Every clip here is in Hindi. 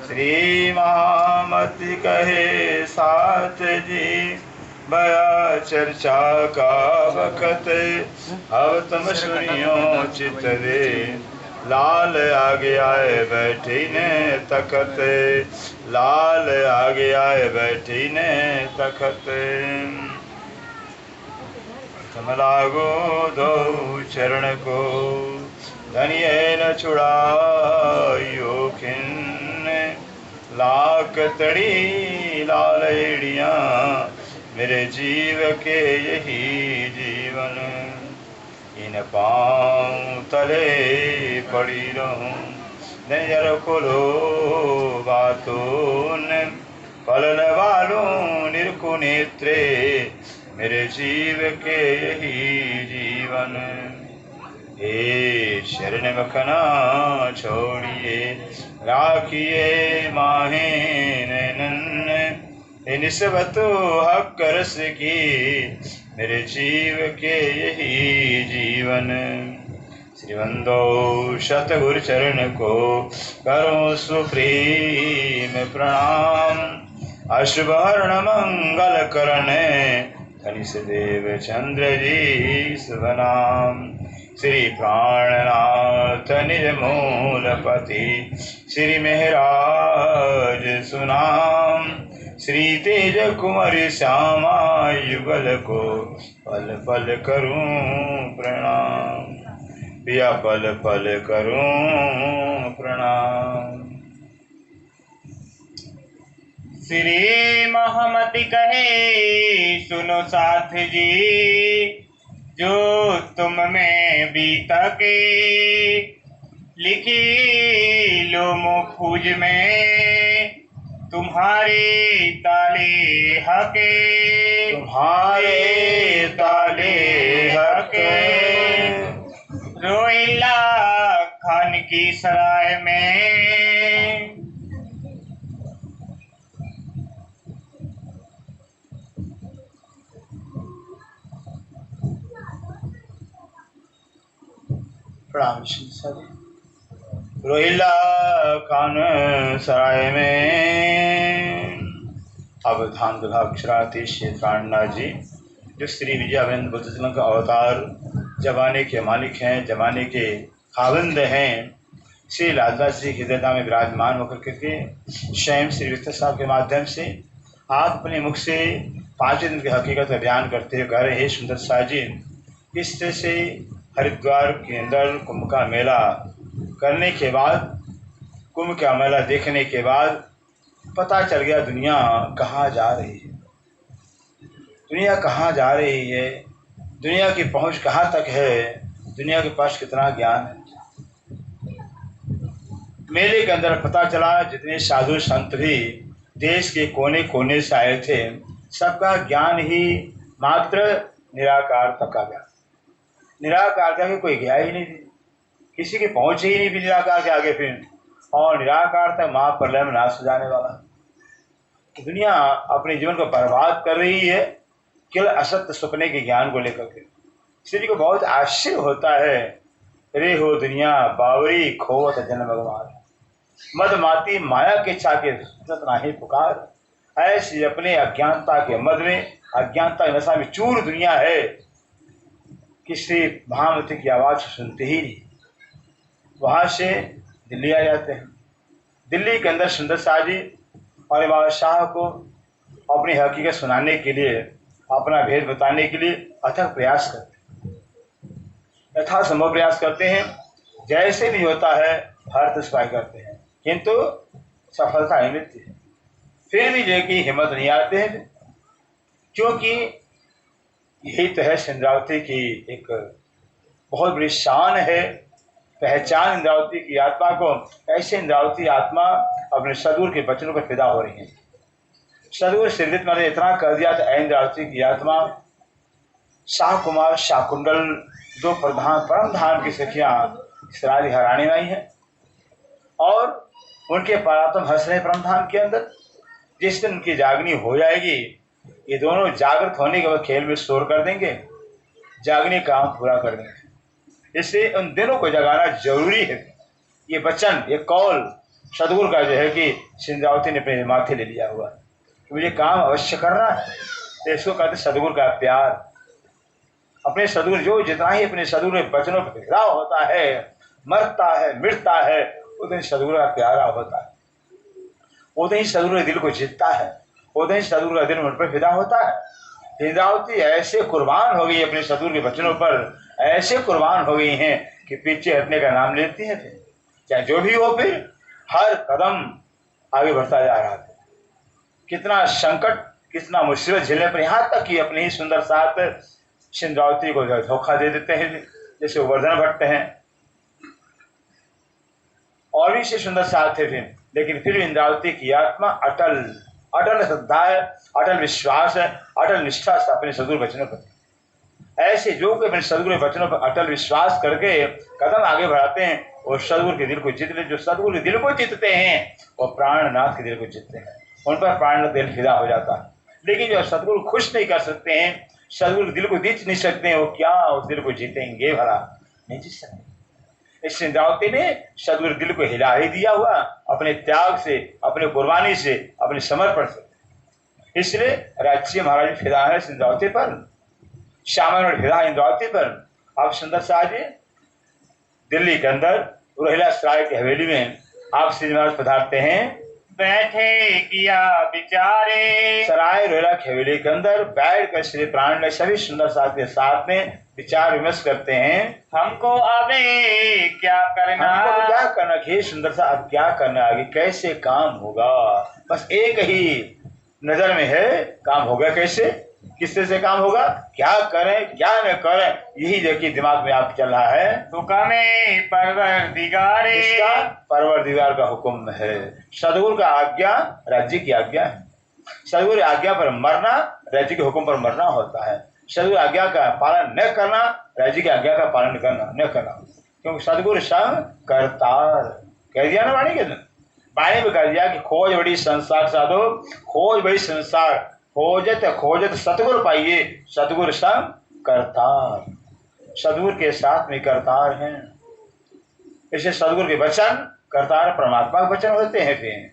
श्री महामति कहे साथ जी, बया चर्चा का वक़्त, अब तुम सुनियो चित दे, लाल आगे आए बैठी ने तखत, लाल आगे आए बैठी ने तखत। तुम लागो दो चरण को, धनिये न छुड़ायो खिन्न, लाख तड़ी लालड़ियाँ मेरे जीव के यही जीवन, इन पाँव तले पड़ी रहूं, नजर खोलो बातों फलन वालों निरखो नेत्रे, मेरे जीव के यही जीवन। हे शरण मखना छोड़िए, राखिए माहे नैनन, निस्बतो हक रस की, मेरे जीव के यही जीवन। श्रीवंदो शतगुरु चरण को करो सुप्रीम प्रणाम, अशुभहरण मंगल करने, धनिष देव चंद्र जी शुभ नाम। श्री प्राणनाथ निज मूलपति, श्री मेहराज सुनाम, श्री तेज कुमार श्यामा युगल को पल पल करूं प्रणाम, पिया पल पल करूं प्रणाम। श्री महामति कहे सुनो साथ जी, जो तुम में बीता के, लिखी लो मुखुज में, तुम्हारे ताले हके, तुम्हारे ताले हके, रोहिला खान की सराय में, प्रणाम रोहिला खान सराय में। अब धाम विभाग श्री प्राणनाथ जी, जो श्री विजयानंद बुद्ध का अवतार, जमाने के मालिक हैं, जमाने के खाविंद हैं, श्री लालदास जी हृदयता में विराजमान होकर के स्वयं श्री विष्णु साहब के माध्यम से आप अपने मुख से 5 दिन की हकीकत का बयान करते हुए कह रहे हैं, सुंदर शाह जी, इस तरह से हरिद्वार के अंदर कुंभ का मेला करने के बाद, कुंभ का मेला देखने के बाद पता चल गया दुनिया कहाँ जा रही है, दुनिया कहाँ जा रही है, दुनिया की पहुँच कहाँ तक है, दुनिया के पास कितना ज्ञान है। मेले के अंदर पता चला जितने साधु संत भी देश के कोने कोने से आए थे, सबका ज्ञान ही मात्र निराकार तक का ज्ञान, निराकार का कोई गया ही नहीं, किसी की पहुंच ही नहीं भी निराकार के आगे फिर, और निराकार तक महाप्रलय में नाश हो जाने वाला। दुनिया अपने जीवन को बर्बाद कर रही है केवल असत्य सपने के ज्ञान को लेकर के। श्री जी को बहुत आश्चर्य होता है, रे हो दुनिया बावरी खोवत जन्म भगवान, मदमाती माया के छाके नाही पुकार, ऐसी अपने अज्ञानता के मद में, अज्ञानता की नशा में चूर दुनिया है कि श्री महामति की आवाज़ सुनते ही नहीं। वहाँ से दिल्ली आ जाते हैं। दिल्ली के अंदर सुंदर शाह जी और बाबा शाह को अपनी हकीकत सुनाने के लिए, अपना भेद बताने के लिए अथक प्रयास करते हैं, यथासंभव प्रयास करते हैं, जैसे भी होता है हर उपाय करते हैं, किंतु सफलता नहीं मिलती है। फिर भी जो कि हिम्मत नहीं आते हैं, क्योंकि यही तो है इंद्रावती की एक बहुत बड़ी शान है, पहचान इंद्रावती की आत्मा को। ऐसे इंद्रावती आत्मा अपने सदगुरु के वचनों पर फिदा हो रही है। सदगुरु सिरदित मैंने इतना कर दिया था, इंद्रावती की आत्मा शाह कुमार शाकुंडल, दो प्रधान परम धाम की सखियाँ सराली हराने में आई हैं, और उनके परात्म हंस रहे परम धाम के अंदर। जिस दिन उनकी जागनी हो जाएगी, ये दोनों जागृत होने के बाद खेल में शोर कर देंगे, जागने का काम पूरा कर देंगे। इसलिए उन दिनों को जगाना जरूरी है। ये वचन, ये कौल सदगुरु का जो है कि सिंध्यावती ने अपने माथे ले लिया हुआ कि मुझे काम अवश्य करना है। तो इसको कहते सदगुरु का प्यार। अपने सदगुरु जो जितना ही अपने सदगुरु के वचनों पर घिराव होता है, मरता है, मिटता है, उतना ही सदगुरु का प्यारा होता है, उतना ही सदगुरु के दिल को जीतता है, उतना ही सदगुरु का दिल उन पर फिदा होता है। इंद्रावती ऐसे कुर्बान हो गई अपने सदगुरु के वचनों पर, ऐसे कुर्बान हो गई हैं कि पीछे हटने का नाम लेती हैं। फिर चाहे जो भी हो, फिर हर कदम आगे बढ़ता जा रहा था। कितना संकट, कितना मुसीबत झेलने पर, यहाँ तक कि अपनी ही सुंदर साथ सिंध्यावती को धोखा दे देते हैं, जैसे वर्धन भट्ट हैं और भी से सुंदर साथ थे फिर। लेकिन फिर इंद्रावती की आत्मा अटल अटल श्रद्धा है, अटल विश्वास है, अटल निष्ठा से अपने सदगुरु वचनों पर। ऐसे जो कि अपने सदगुरु वचनों पर अटल विश्वास करके कदम आगे बढ़ाते हैं, और सदगुरु के दिल को जीत ले। जो सदगुरु के दिल को जीतते हैं वो प्राणनाथ के दिल को जीतते हैं, उन पर प्राणनाथ दिल फिदा हो जाता है। लेकिन जो सदगुरु खुश नहीं कर सकते हैं, सदगुरु के दिल को जीत नहीं सकते हैं, वो क्या उस दिल को जीतेंगे? भला नहीं जीत सकते। इस सिंध्यावती ने सदगुरु दिल को हिला ही दिया हुआ अपने त्याग से, अपने कुर्बानी से, अपने समर्पण से। इसलिए राजसी महाराज फिदा है सिंध्यावती पर, श्यामा फिदा इंद्रावती पर। आप सुंदर शाह जी दिल्ली के अंदर रोहिला सराय की हवेली में आप श्री महाराज पधारते हैं। बैठे किया विचारे, सराय रोहिला की हवेली के अंदर बैठ कर श्री प्राण ने सभी सुंदर साथ के साथ में विचार विमर्श करते हैं। हमको अबे क्या करना, हमको क्या करना, हे सुंदर सा अब क्या करना, आगे कैसे काम होगा? बस एक ही नजर में है, काम होगा कैसे, किससे से काम होगा, क्या करें क्या न करें, यही देखिए दिमाग में आप चल रहा है। हुक्म परवरदिगारे, इसका परवरदिगार का हुक्म है। सदगुरु का आज्ञा राज्य की आज्ञा है। सदगुरु आज्ञा पर मरना राज्य के हुक्म पर मरना होता है। सदगुरु आज्ञा का पालन न करना राज्य की आज्ञा का पालन करना न करना, क्योंकि सदगुरु संग करतार कह दिया ना वाणी के दिन, वाणी में कह दिया कि खोज बड़ी संसार साधो, खोज बड़ी संसार, खोजत खोजत सतगुरु पाइए, सतगुरु संग करतार। सदगुरु के साथ में करतार हैं। इसलिए सदगुरु के वचन करतार परमात्मा के वचन होते हैं। फिर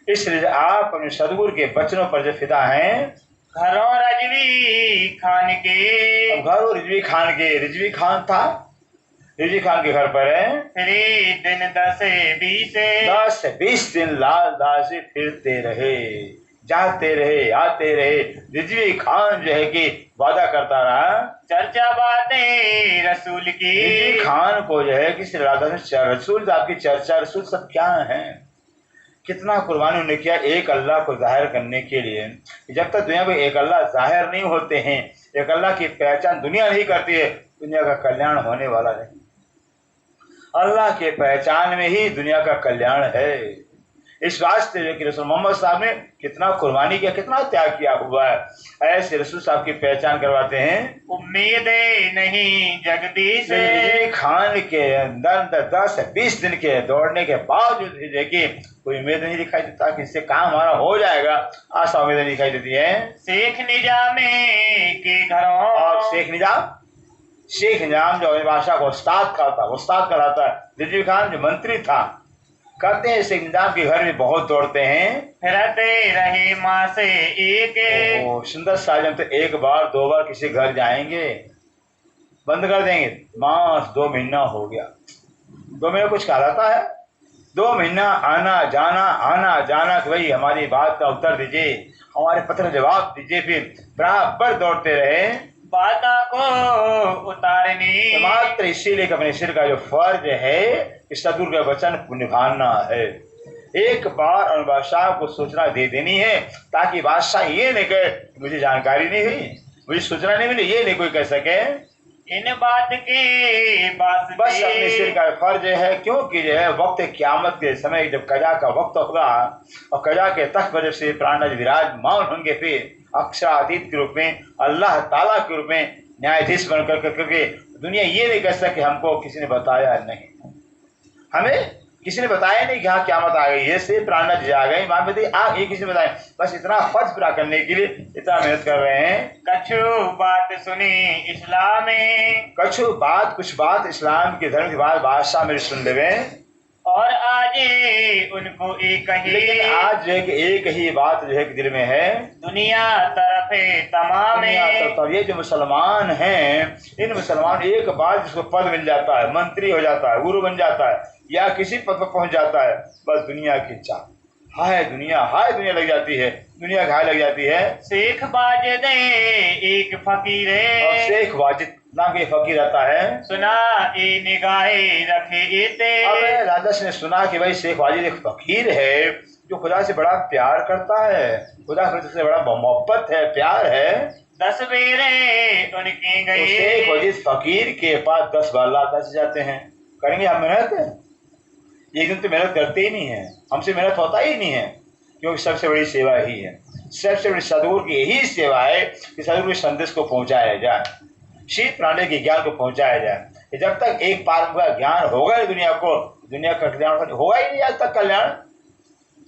इसलिए आप अपने सदगुरु के वचनों पर जो फिदा हैं। घरों रजवी खान के, घरों रिजवी खान के, रिजवी खान था, रिजवी खान के घर पर है। फिर दिन 10-20 दिन लाल दासी फिरते रहे, जाते रहे, आते रहे। रिजवी खान जो है कि वादा करता रहा, चर्चा बातें रसूल की। रिजवी खान को जो है कि श्री राधा रसूल आपकी चर्चा, रसूल सब क्या है, कितना कुर्बानी उन्होंने किया एक अल्लाह को जाहिर करने के लिए। जब तक दुनिया में एक अल्लाह जाहिर नहीं होते हैं, एक अल्लाह की पहचान दुनिया नहीं करती है, दुनिया का कल्याण होने वाला नहीं। अल्लाह के पहचान में ही दुनिया का कल्याण है। इस वास्ते जो कि रसूल मोहम्मद साहब ने कितना कुर्बानी किया, कितना त्याग किया हुआ है। ऐसे रसूल साहब की पहचान करवाते हैं। उम्मीद नहीं जगदीश खान के अंदर 10-20 दिन के दौड़ने के बावजूद देखिए कोई उम्मीद नहीं दिखाई देता कि इससे काम हमारा हो जाएगा, आशा उम्मीद नहीं दिखाई देती है। शेख निजामे के घरों, और शेख निजाम जो बादशाह को उस्ताद कहलाता है। रिजवी खान जो मंत्री था, कहते हैं शेख निजाम के घर में बहुत दौड़ते हैं। फिरते रहे माँ से एक, सुंदर साजन तो एक बार 2 बार किसी घर जाएंगे, बंद कर देंगे। मास 2 महीना हो गया, 2 महीना कुछ कहलाता है? 2 महीना आना जाना कि भाई हमारी बात का उत्तर दीजिए, हमारे पत्र जवाब दीजिए। फिर बराबर दौड़ते रहे, बाधा को उतारने मात्र इसीलिए अपने सिर का जो फर्ज है इस सदगुरु का वचन निभाना है। एक बार उन बादशाह को सूचना दे देनी है, ताकि बादशाह ये नहीं कहे मुझे जानकारी नहीं हुई, मुझे सूचना नहीं मिली, ये नहीं कोई कह सके। इन बात के बस अपने सिर का फर्ज है, क्योंकि जो है वक्त क़यामत के समय जब कजा का वक्त होगा और कजा के तख्त पर जब से प्राणनाथ विराजमान होंगे, फिर अक्षरातीत के रूप में, अल्लाह ताला के रूप में न्यायाधीश बनकर करके दुनिया ये नहीं कह सकती हमको किसी ने बताया नहीं, हमें किसी ने बताया नहीं कि हाँ क़यामत आ गई है, से प्राणनाथ जी आ गए, मां बेटी आप ये किसी ने बताया। बस इतना फर्ज पूरा करने के लिए इतना मेहनत कर रहे हैं। कछु बात सुनी इस्लाम में, कुछ बात इस्लाम के धर्म की बात बादशाह मेरे सुन ले, और आज उनको एक ही, लेकिन आज जो है कि एक ही बात जो है कि दिल में है, दुनिया तरफे तमाम दुनिया तो ये जो मुसलमान हैं, इन मुसलमान एक बार जिसको पद मिल जाता है, मंत्री हो जाता है, गुरु बन जाता है, या किसी पद पर पहुंच जाता है, बस दुनिया की चाह हाय दुनिया लग जाती है, दुनिया घाय लग जाती है। शेख वाजिद एक फकीर, और शेख वाजिद नाम के फकीर आता है, सुना ए निगाहे रखे इते। अब राजा ने सुना कि भाई शेख वाजिद एक फकीर है जो खुदा से बड़ा प्यार करता है, खुदा से बड़ा मोहब्बत है, प्यार है। 10 बेरे उनके तो गए, शेख वाजिद फकीर के पास 10 बार लाता से जाते हैं, करेंगे हम मेहनत, एक दिन तो मेहनत करते ही नहीं है, हमसे मेहनत होता ही नहीं है, क्योंकि सबसे बड़ी सेवा ही है, सबसे बड़ी सदगुरु की यही सेवा है कि सदगुरु के संदेश को पहुंचाया जाए, शीत प्राणी के ज्ञान को पहुंचाया जाए। जब तक एक पार का ज्ञान होगा ही दुनिया को, दुनिया का कल्याण होगा ही नहीं आज तक कल्याण।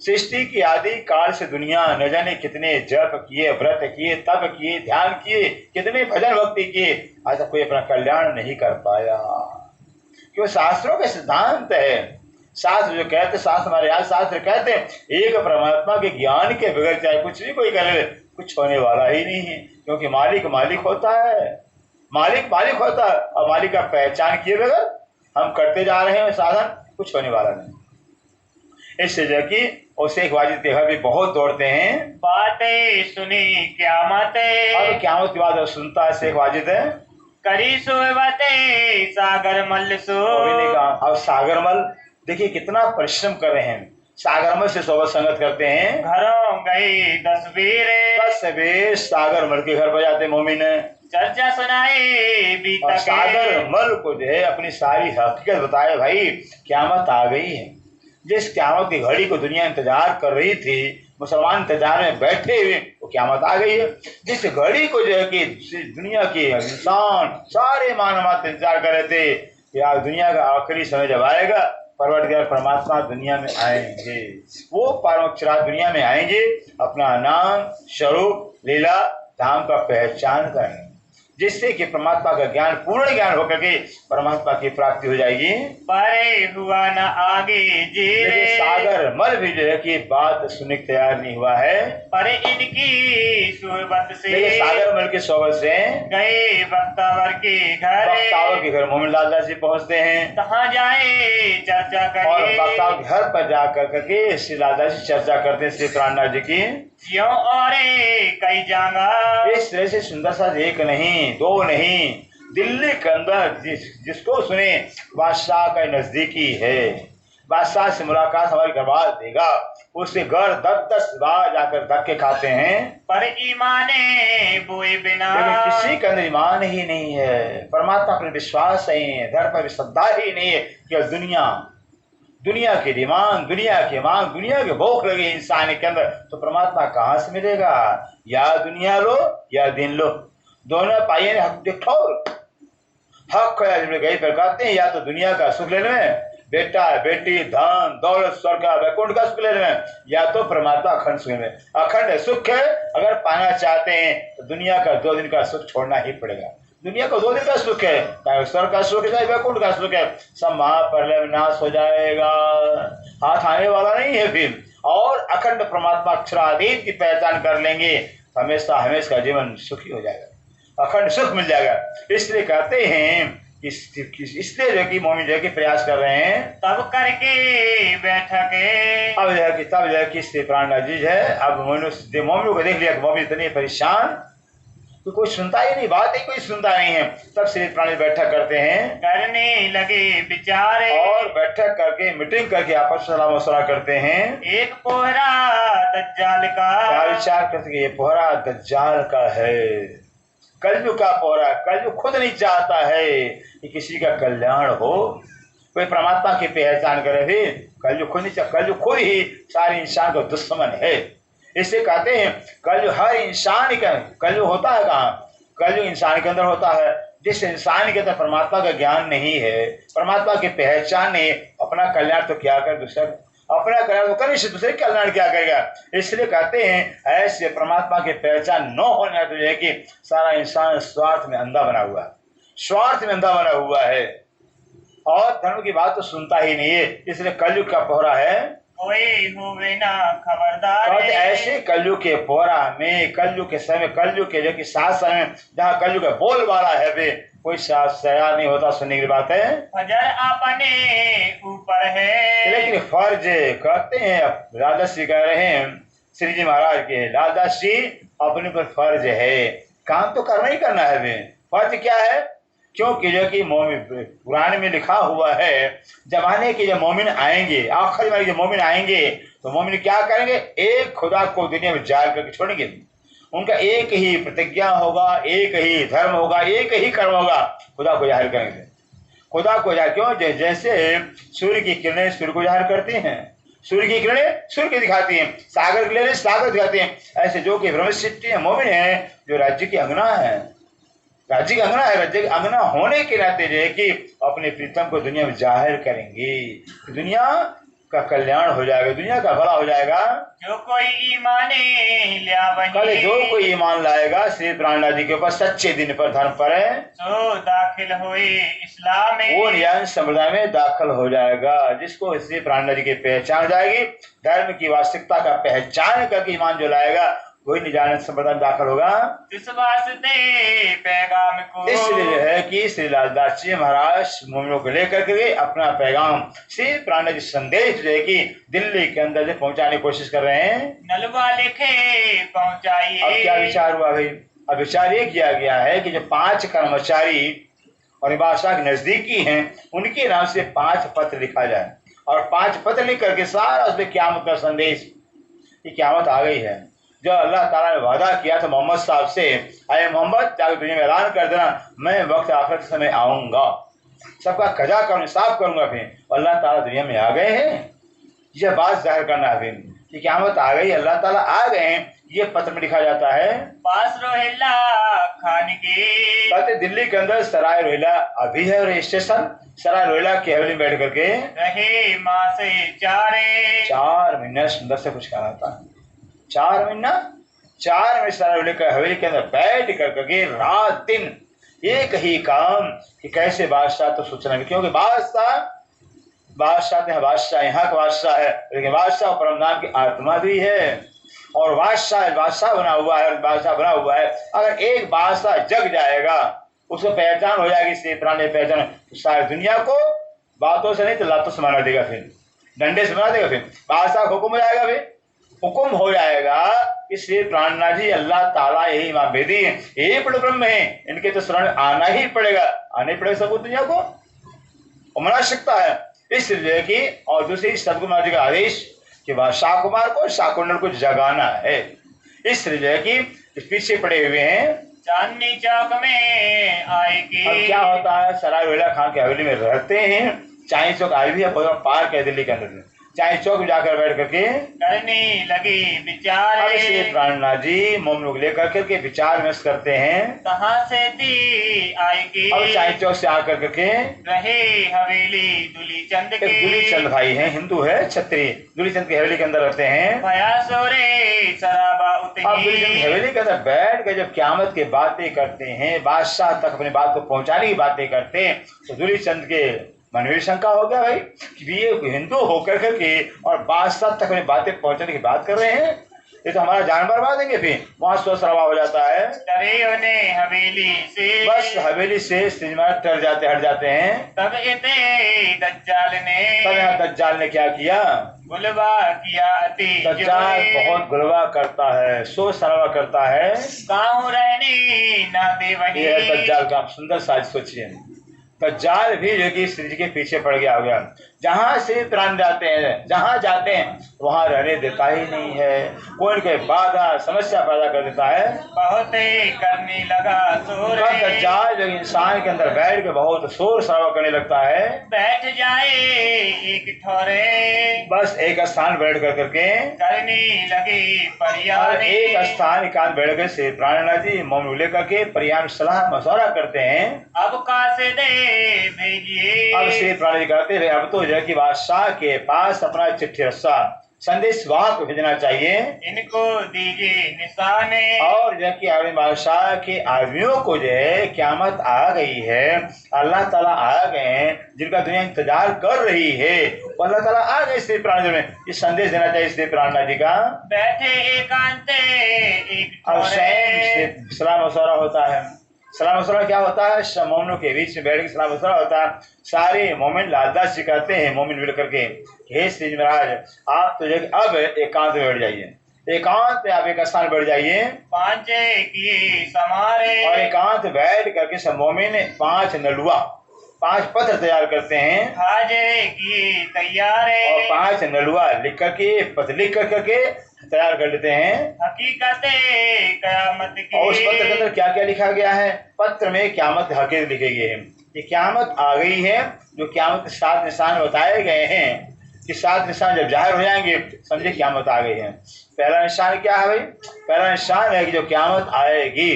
सृष्टि की आदि काल से दुनिया न जाने कितने जप किए, व्रत किए, तप किए, ध्यान किए, कितने भजन भक्ति किए, आज तक कोई अपना कल्याण नहीं कर पाया, क्यों शास्त्रों के सिद्धांत है। शास्त्र जो कहते, शास्त्र हमारे आज शास्त्र कहते हैं एक परमात्मा के ज्ञान के बगैर चाहे कुछ भी कोई करे कुछ होने वाला ही नहीं है, क्योंकि मालिक होता है, मालिक होता है, और मालिक का पहचान किए बगैर हम करते जा रहे हैं साधन, कुछ होने वाला नहीं। इससे जो कि और शेख वाजिद के घर भी बहुत दौड़ते हैं, बातें सुनी क्यामत, अब क़यामत की बात सुनता है शेख वाजिद है, करी सोबते सागर मल सो। अब सागर मल देखिए कितना परिश्रम कर रहे हैं, सागर मल से सोबत संगत करते हैं, घरों गई 10 बेरे, बस सवेरे सागर मल के घर पर जाते मोमिन, चर्चा सुनाए बीता सागर मल को जो है अपनी सारी हकीकत बताए, भाई क़यामत आ गई है, जिस क़यामत की घड़ी को दुनिया इंतजार कर रही थी, मुसलमान इंतजार में बैठे हुए, वो क़यामत आ गई है। जिस घड़ी को जो है कि दुनिया के इंसान सारे मानव इंतजार कर रहे थे, यार दुनिया का आखिरी समय जब आएगा, परवरदिगार परमात्मा दुनिया में आएंगे, वो परमक्षरा दुनिया में आएंगे, अपना नाम स्वरूप लीला धाम का पहचान करेंगे, जिससे कि परमात्मा का ज्ञान पूर्ण ज्ञान होकर के परमात्मा की प्राप्ति हो जाएगी। परे हुआ न आगे जी, सागर मल भी जो है कि बात सुनने को तैयार नहीं हुआ है, पर इनकी सोबत से, सागर मल की सोबत से गए बख्तावर के घर, मोमिन लाला जी पहुंचते हैं, कहाँ जाए चर्चा करे, और बख्तावर के घर पर जाकर करके श्री लाला जी चर्चा करते हैं श्री प्राणनाथ जी की, क्यों और कई जागा, इस तरह से सुंदर सा एक नहीं दो नहीं, दिल्ली के अंदर जिसको सुने बादशाह का नजदीकी है, बादशाह से मुलाकात हमारी करवा देगा, उसके घर 10 बार जाकर धक्के खाते हैं, पर ईमाने बोए बिना, लेकिन किसी के अंदर ईमान ही नहीं है, परमात्मा पर विश्वास नहीं है, धर्म पर श्रद्धा ही नहीं है, कि दुनिया की डिमांड, दुनिया की मांग, दुनिया के भूख लगे इंसान के अंदर, तो परमात्मा कहाँ से मिलेगा? या दुनिया लो या दिन लो, दोनों पाइए ने हक देखो, हक गई पर कहते हैं, या तो दुनिया का सुख लेने में, बेटा बेटी धन दौलत स्वर्ग वैकुंठ का सुख लेने में, या तो परमात्मा अखंड सुख में। अखंड सुख है अगर पाना चाहते हैं तो दुनिया का 2 दिन का सुख छोड़ना ही पड़ेगा। दुनिया को 2 दिन का सुख है, चाहे स्वर्ग का सुख है चाहे वैकुंठ का सुख है, सब महाप्रलय में नाश हो जाएगा, हाथ आने वाला नहीं है फिर। और अखंड परमात्मा अक्षराधीन की पहचान कर लेंगे, हमेशा हमेशा का जीवन सुखी हो जाएगा, अखंड सुख मिल जाएगा। इसलिए कहते हैं इसलिए जो कि मोमिन जो कि प्रयास कर रहे हैं, तब करके बैठक, अब जो है कि तब जो है कि श्री प्राणनाथ जी है, अब मोमिन को देख लिया कि मोमिन इतने परेशान तो कोई सुनता ही नहीं, बात ही कोई सुनता नहीं है। तब श्री प्राणी बैठक करते हैं, करने लगे विचार, और बैठक करके मीटिंग करके आपस में सलाह मशवरा करते हैं, एक पोहरा दज्जाल का, क्या विचार करते ये पोहरा दज्जाल का है, कलयुग का पोहरा। कलयुग खुद नहीं चाहता है कि किसी का कल्याण हो, कोई परमात्मा की पहचान करे, भी कलयुग खुद नहीं चाहता, कलयुग खुद ही सारे इंसान का दुश्मन है। इससे कहते हैं कलयुग हर इंसान का, कलयुग होता है कहाँ? कलयुग इंसान के अंदर होता है। जिस इंसान के अंदर परमात्मा का ज्ञान नहीं है, परमात्मा की पहचान नहीं, अपना कल्याण तो क्या कर, दूसरा अपना कल्याण तो कर, दूसरे कल्याण क्या करेगा? इसलिए कहते हैं ऐसे परमात्मा की पहचान न होने तो है कि सारा इंसान स्वार्थ में अंधा बना हुआ है, स्वार्थ में अंधा बना हुआ है। और धर्म की बात तो सुनता ही नहीं है, इसलिए कलयुग का पोहरा है। कोई हुए ना खबरदार कहते ऐसे कलयुग के पोहरा में, कलयुग के समय, कलयुग के जो कि साथ समय जहाँ कलयुग का बोल वाला है वे कोई तैयार नहीं होता सुनने की बात है। फजर अपने ऊपर है। लेकिन फर्ज कहते हैं, राजदास जी कह रहे हैं श्री जी महाराज के, राजदास जी अपने पर फर्ज है, काम तो करना ही करना है वे। फर्ज क्या है? क्योंकि जो कि मोमिन कुरान में लिखा हुआ है, जमाने के जो मोमिन आएंगे, आखिरी वाले जो मोमिन आएंगे, तो मोमिन क्या करेंगे? एक खुदा को दुनिया में जाहिर करके छोड़ेंगे। उनका एक ही प्रतिज्ञा होगा, एक ही धर्म होगा, एक ही कर्म होगा, खुदा को जाहिर करेंगे। खुदा को जाहिर क्यों? जैसे सूर्य की किरणें सूर्य को जाहिर करती हैं, सूर्य की किरणें सूर्य को दिखाती हैं, सागर की किरणें सागर दिखाती हैं। ऐसे जो कि ब्रह्मसिद्धि मोमिन है, जो राज्य की अंगना है, राज्य का अंगना है, राज्य का अंगना होने के नाते जो है कि अपने प्रीतम को दुनिया में जाहिर करेंगे, दुनिया का कल्याण हो जाएगा, दुनिया का भला हो जाएगा। जो कोई ईमान लिया वही, जो कोई ईमान लाएगा श्री प्राणनाथ जी के ऊपर सच्चे दिन पर, धर्म पर है, सो दाखिल हुए इस्लाम में, वो ज्ञान संप्रदाय में दाखिल हो जाएगा। जिसको श्री प्राणनाथ जी की पहचान जाएगी, धर्म की वास्तविकता का पहचान करके ईमान जो लाएगा, वही निजानंद संप्रदाय में दाखिल होगा। इस वास्ते पैगाम को, इसलिए जो है कि श्री लालदास जी महाराज मोमिनों को लेकर के अपना पैगाम, श्री प्राणनाथ जी संदेश जो है कि दिल्ली के अंदर से पहुंचाने की कोशिश कर रहे हैं। नलवा लिखे पहुंचाइए। अब क्या विचार हुआ भाई? अब विचार ये किया गया है कि जो 5 कर्मचारी और बादशाह के नजदीकी हैं, उनके नाम से 5 पत्र लिखा जाए, और 5 पत्र लिख करके सारा उसमें क़यामत का संदेश, ये क़यामत आ गई है, जो अल्लाह ताला ने वादा किया था मोहम्मद साहब से, अरे मोहम्मद जाकर दुनिया में ऐलान कर देना, मैं वक्त आखिरत के समय आऊंगा, सबका कजा करूँ, साफ करूंगा। फिर अल्लाह ताला दुनिया में आ गए हैं, यह बात जाहिर करना है कि क़यामत आ गई, अल्लाह ताला आ गए हैं, ये पत्र में लिखा जाता है। पास रोहिला खान के, कहते दिल्ली के अंदर सराय रोहिला अभी है, और स्टेशन सराय रोहिला की हवेली में बैठ करके रहे माँ से 4 महीने सुंदर से कुछ कहना था, 4 महीने सराय रोहिला की हवेली के अंदर बैठ करके रात दिन एक ही काम कि कैसे बादशाह तो सूचना में, क्योंकि बादशाह यहाँ का बादशाह है, लेकिन बादशाह परम नाम की आत्मा भी है, और बादशाह बना हुआ है, बादशाह बना हुआ है। अगर एक बादशाह जग जाएगा, उसको पहचान हो जाएगी, श्री प्राण पहचान, तो सारी दुनिया को बातों से नहीं तो लातों से माना देगा, फिर डंडे से माना देगा। फिर बादशाह हुक्म हो जाएगा, फिर हुक्म हो जाएगा कि श्री प्राणनाथ जी अल्लाह ताला यही इमाम बेदी है, यही बड़े ब्रह्म है, इनके तो शरण आना ही पड़ेगा, आने पड़ेगा सब दुनिया को, मना सकता है। इसलिए कि और दूसरी सदगुरु महाराज जी का आदेश कि शाह कुमार को, शाकुंडल को जगाना है, इसलिए कि पीछे पड़े हुए हैं। चांदनी चौक में आएगी। अब क्या होता है, सराय रोहिला खान की हवेली में रहते हैं, चांदनी चौक आई भी है, पार्क है दिल्ली के अंदर में, चांदनी चौक में जाकर बैठ करके करने लगी विचार, श्री प्राणनाथ जी मोम लोग लेकर करके विचार विमर्श करते हैं, कहाँ से दी आएगी। अब चांदनी चौक से आकर करके रहे हवेली दूलीचंद के, दूलीचंद भाई हैं, हिंदू है, क्षत्रिय, दूलीचंद की हवेली के अंदर रहते हैं। भया सोरे शराबा अब दूलीचंद की हवेली के अंदर बैठ कर जब क़यामत की बातें करते हैं, बादशाह तक अपनी बात को पहुंचाने की बातें करते हैं, तो दूलीचंद के मन में शंका हो गया भाई कि ये हिंदू होकर करके और बादशाह तक अपनी बातें पहुंचाने की बात कर रहे हैं, ये तो हमारा जान बर्बाद देंगे। फिर वहां शोर शराबा हो जाता है, डरे उन्हें हवेली से, बस हवेली से हट जाते हैं। तब इते दज्जाल ने क्या किया, गुलवा किया दज्जाल बहुत गुलवा करता है, शोर शराबा करता है, काहू रहने ना दे वही। ये दज्जाल का सुंदर साज सोचिए, दज्जाल भी जो कि श्री जी के पीछे पड़ गया हो गया, जहाँ श्री प्राण जाते हैं, जहाँ जाते हैं वहाँ रहने देता ही नहीं है, कोई कोई बाधा समस्या पैदा कर देता है, बहुत करने लगा शोर। दज्जाल जो इंसान के अंदर बैठ के बहुत शोर शराबा करने लगता है, बैठ जाए एक ठोरे, बस एक स्थान बैठ कर करके करने लगे परियान, एक स्थान एकांत बैठ कर श्री प्राणनाथ जी मौन लेकर के परियान सलाह मशवरा करते हैं। अब कहाँ से दे भेजिए, अब श्री प्राण जी कहते रहे, अब तो जो कि बादशाह के पास अपना चिट्ठी रस्सा संदेश वाहक को भेजना चाहिए इनको दीजिए निशाने। और जो कि अरबी बादशाह के आदमियों को जो है क़यामत आ गई है, अल्लाह ताला आ गए हैं, जिनका दुनिया इंतजार कर रही है, वो अल्लाह ताला आ गए इसलिए प्राण में ये संदेश देना चाहिए इसलिए प्राणनाथ जी का बैठे एकांते एक और ठोरे। स्वयं सलाह मशवरा होता है। सलाह मशवरा क्या होता है? सब मोमिनों के बीच में बैठ के सलाह मशवरा होता है। सारे मोमिन लालदास जी कहते हैं मोमिन मिल करके, हे श्री महाराज आप तो अब एकांत में बैठ जाइए, एकांत में आप एक स्थान बैठ जाइए पांचे किए समारे। और एकांत बैठ करके सब मोमिन 5 नलुआ 5 पत्र तैयार करते हैं हाजिर किए तैयारे। और 5 नलुआ लिख करके पत्र लिख करके तैयार कर लेते हैं। हकीकते कयामत की। और उस पत्र के अंदर क्या क्या लिखा गया है? पत्र में क़यामत की हकीकत लिखी गई है। ये क़यामत आ गई है, जो क़यामत के 7 निशान बताए गए हैं कि 7 निशान जब जाहिर हो जाएंगे समझे क़यामत आ गई है। पहला निशान क्या है भाई? पहला निशान है कि जो क़यामत आएगी,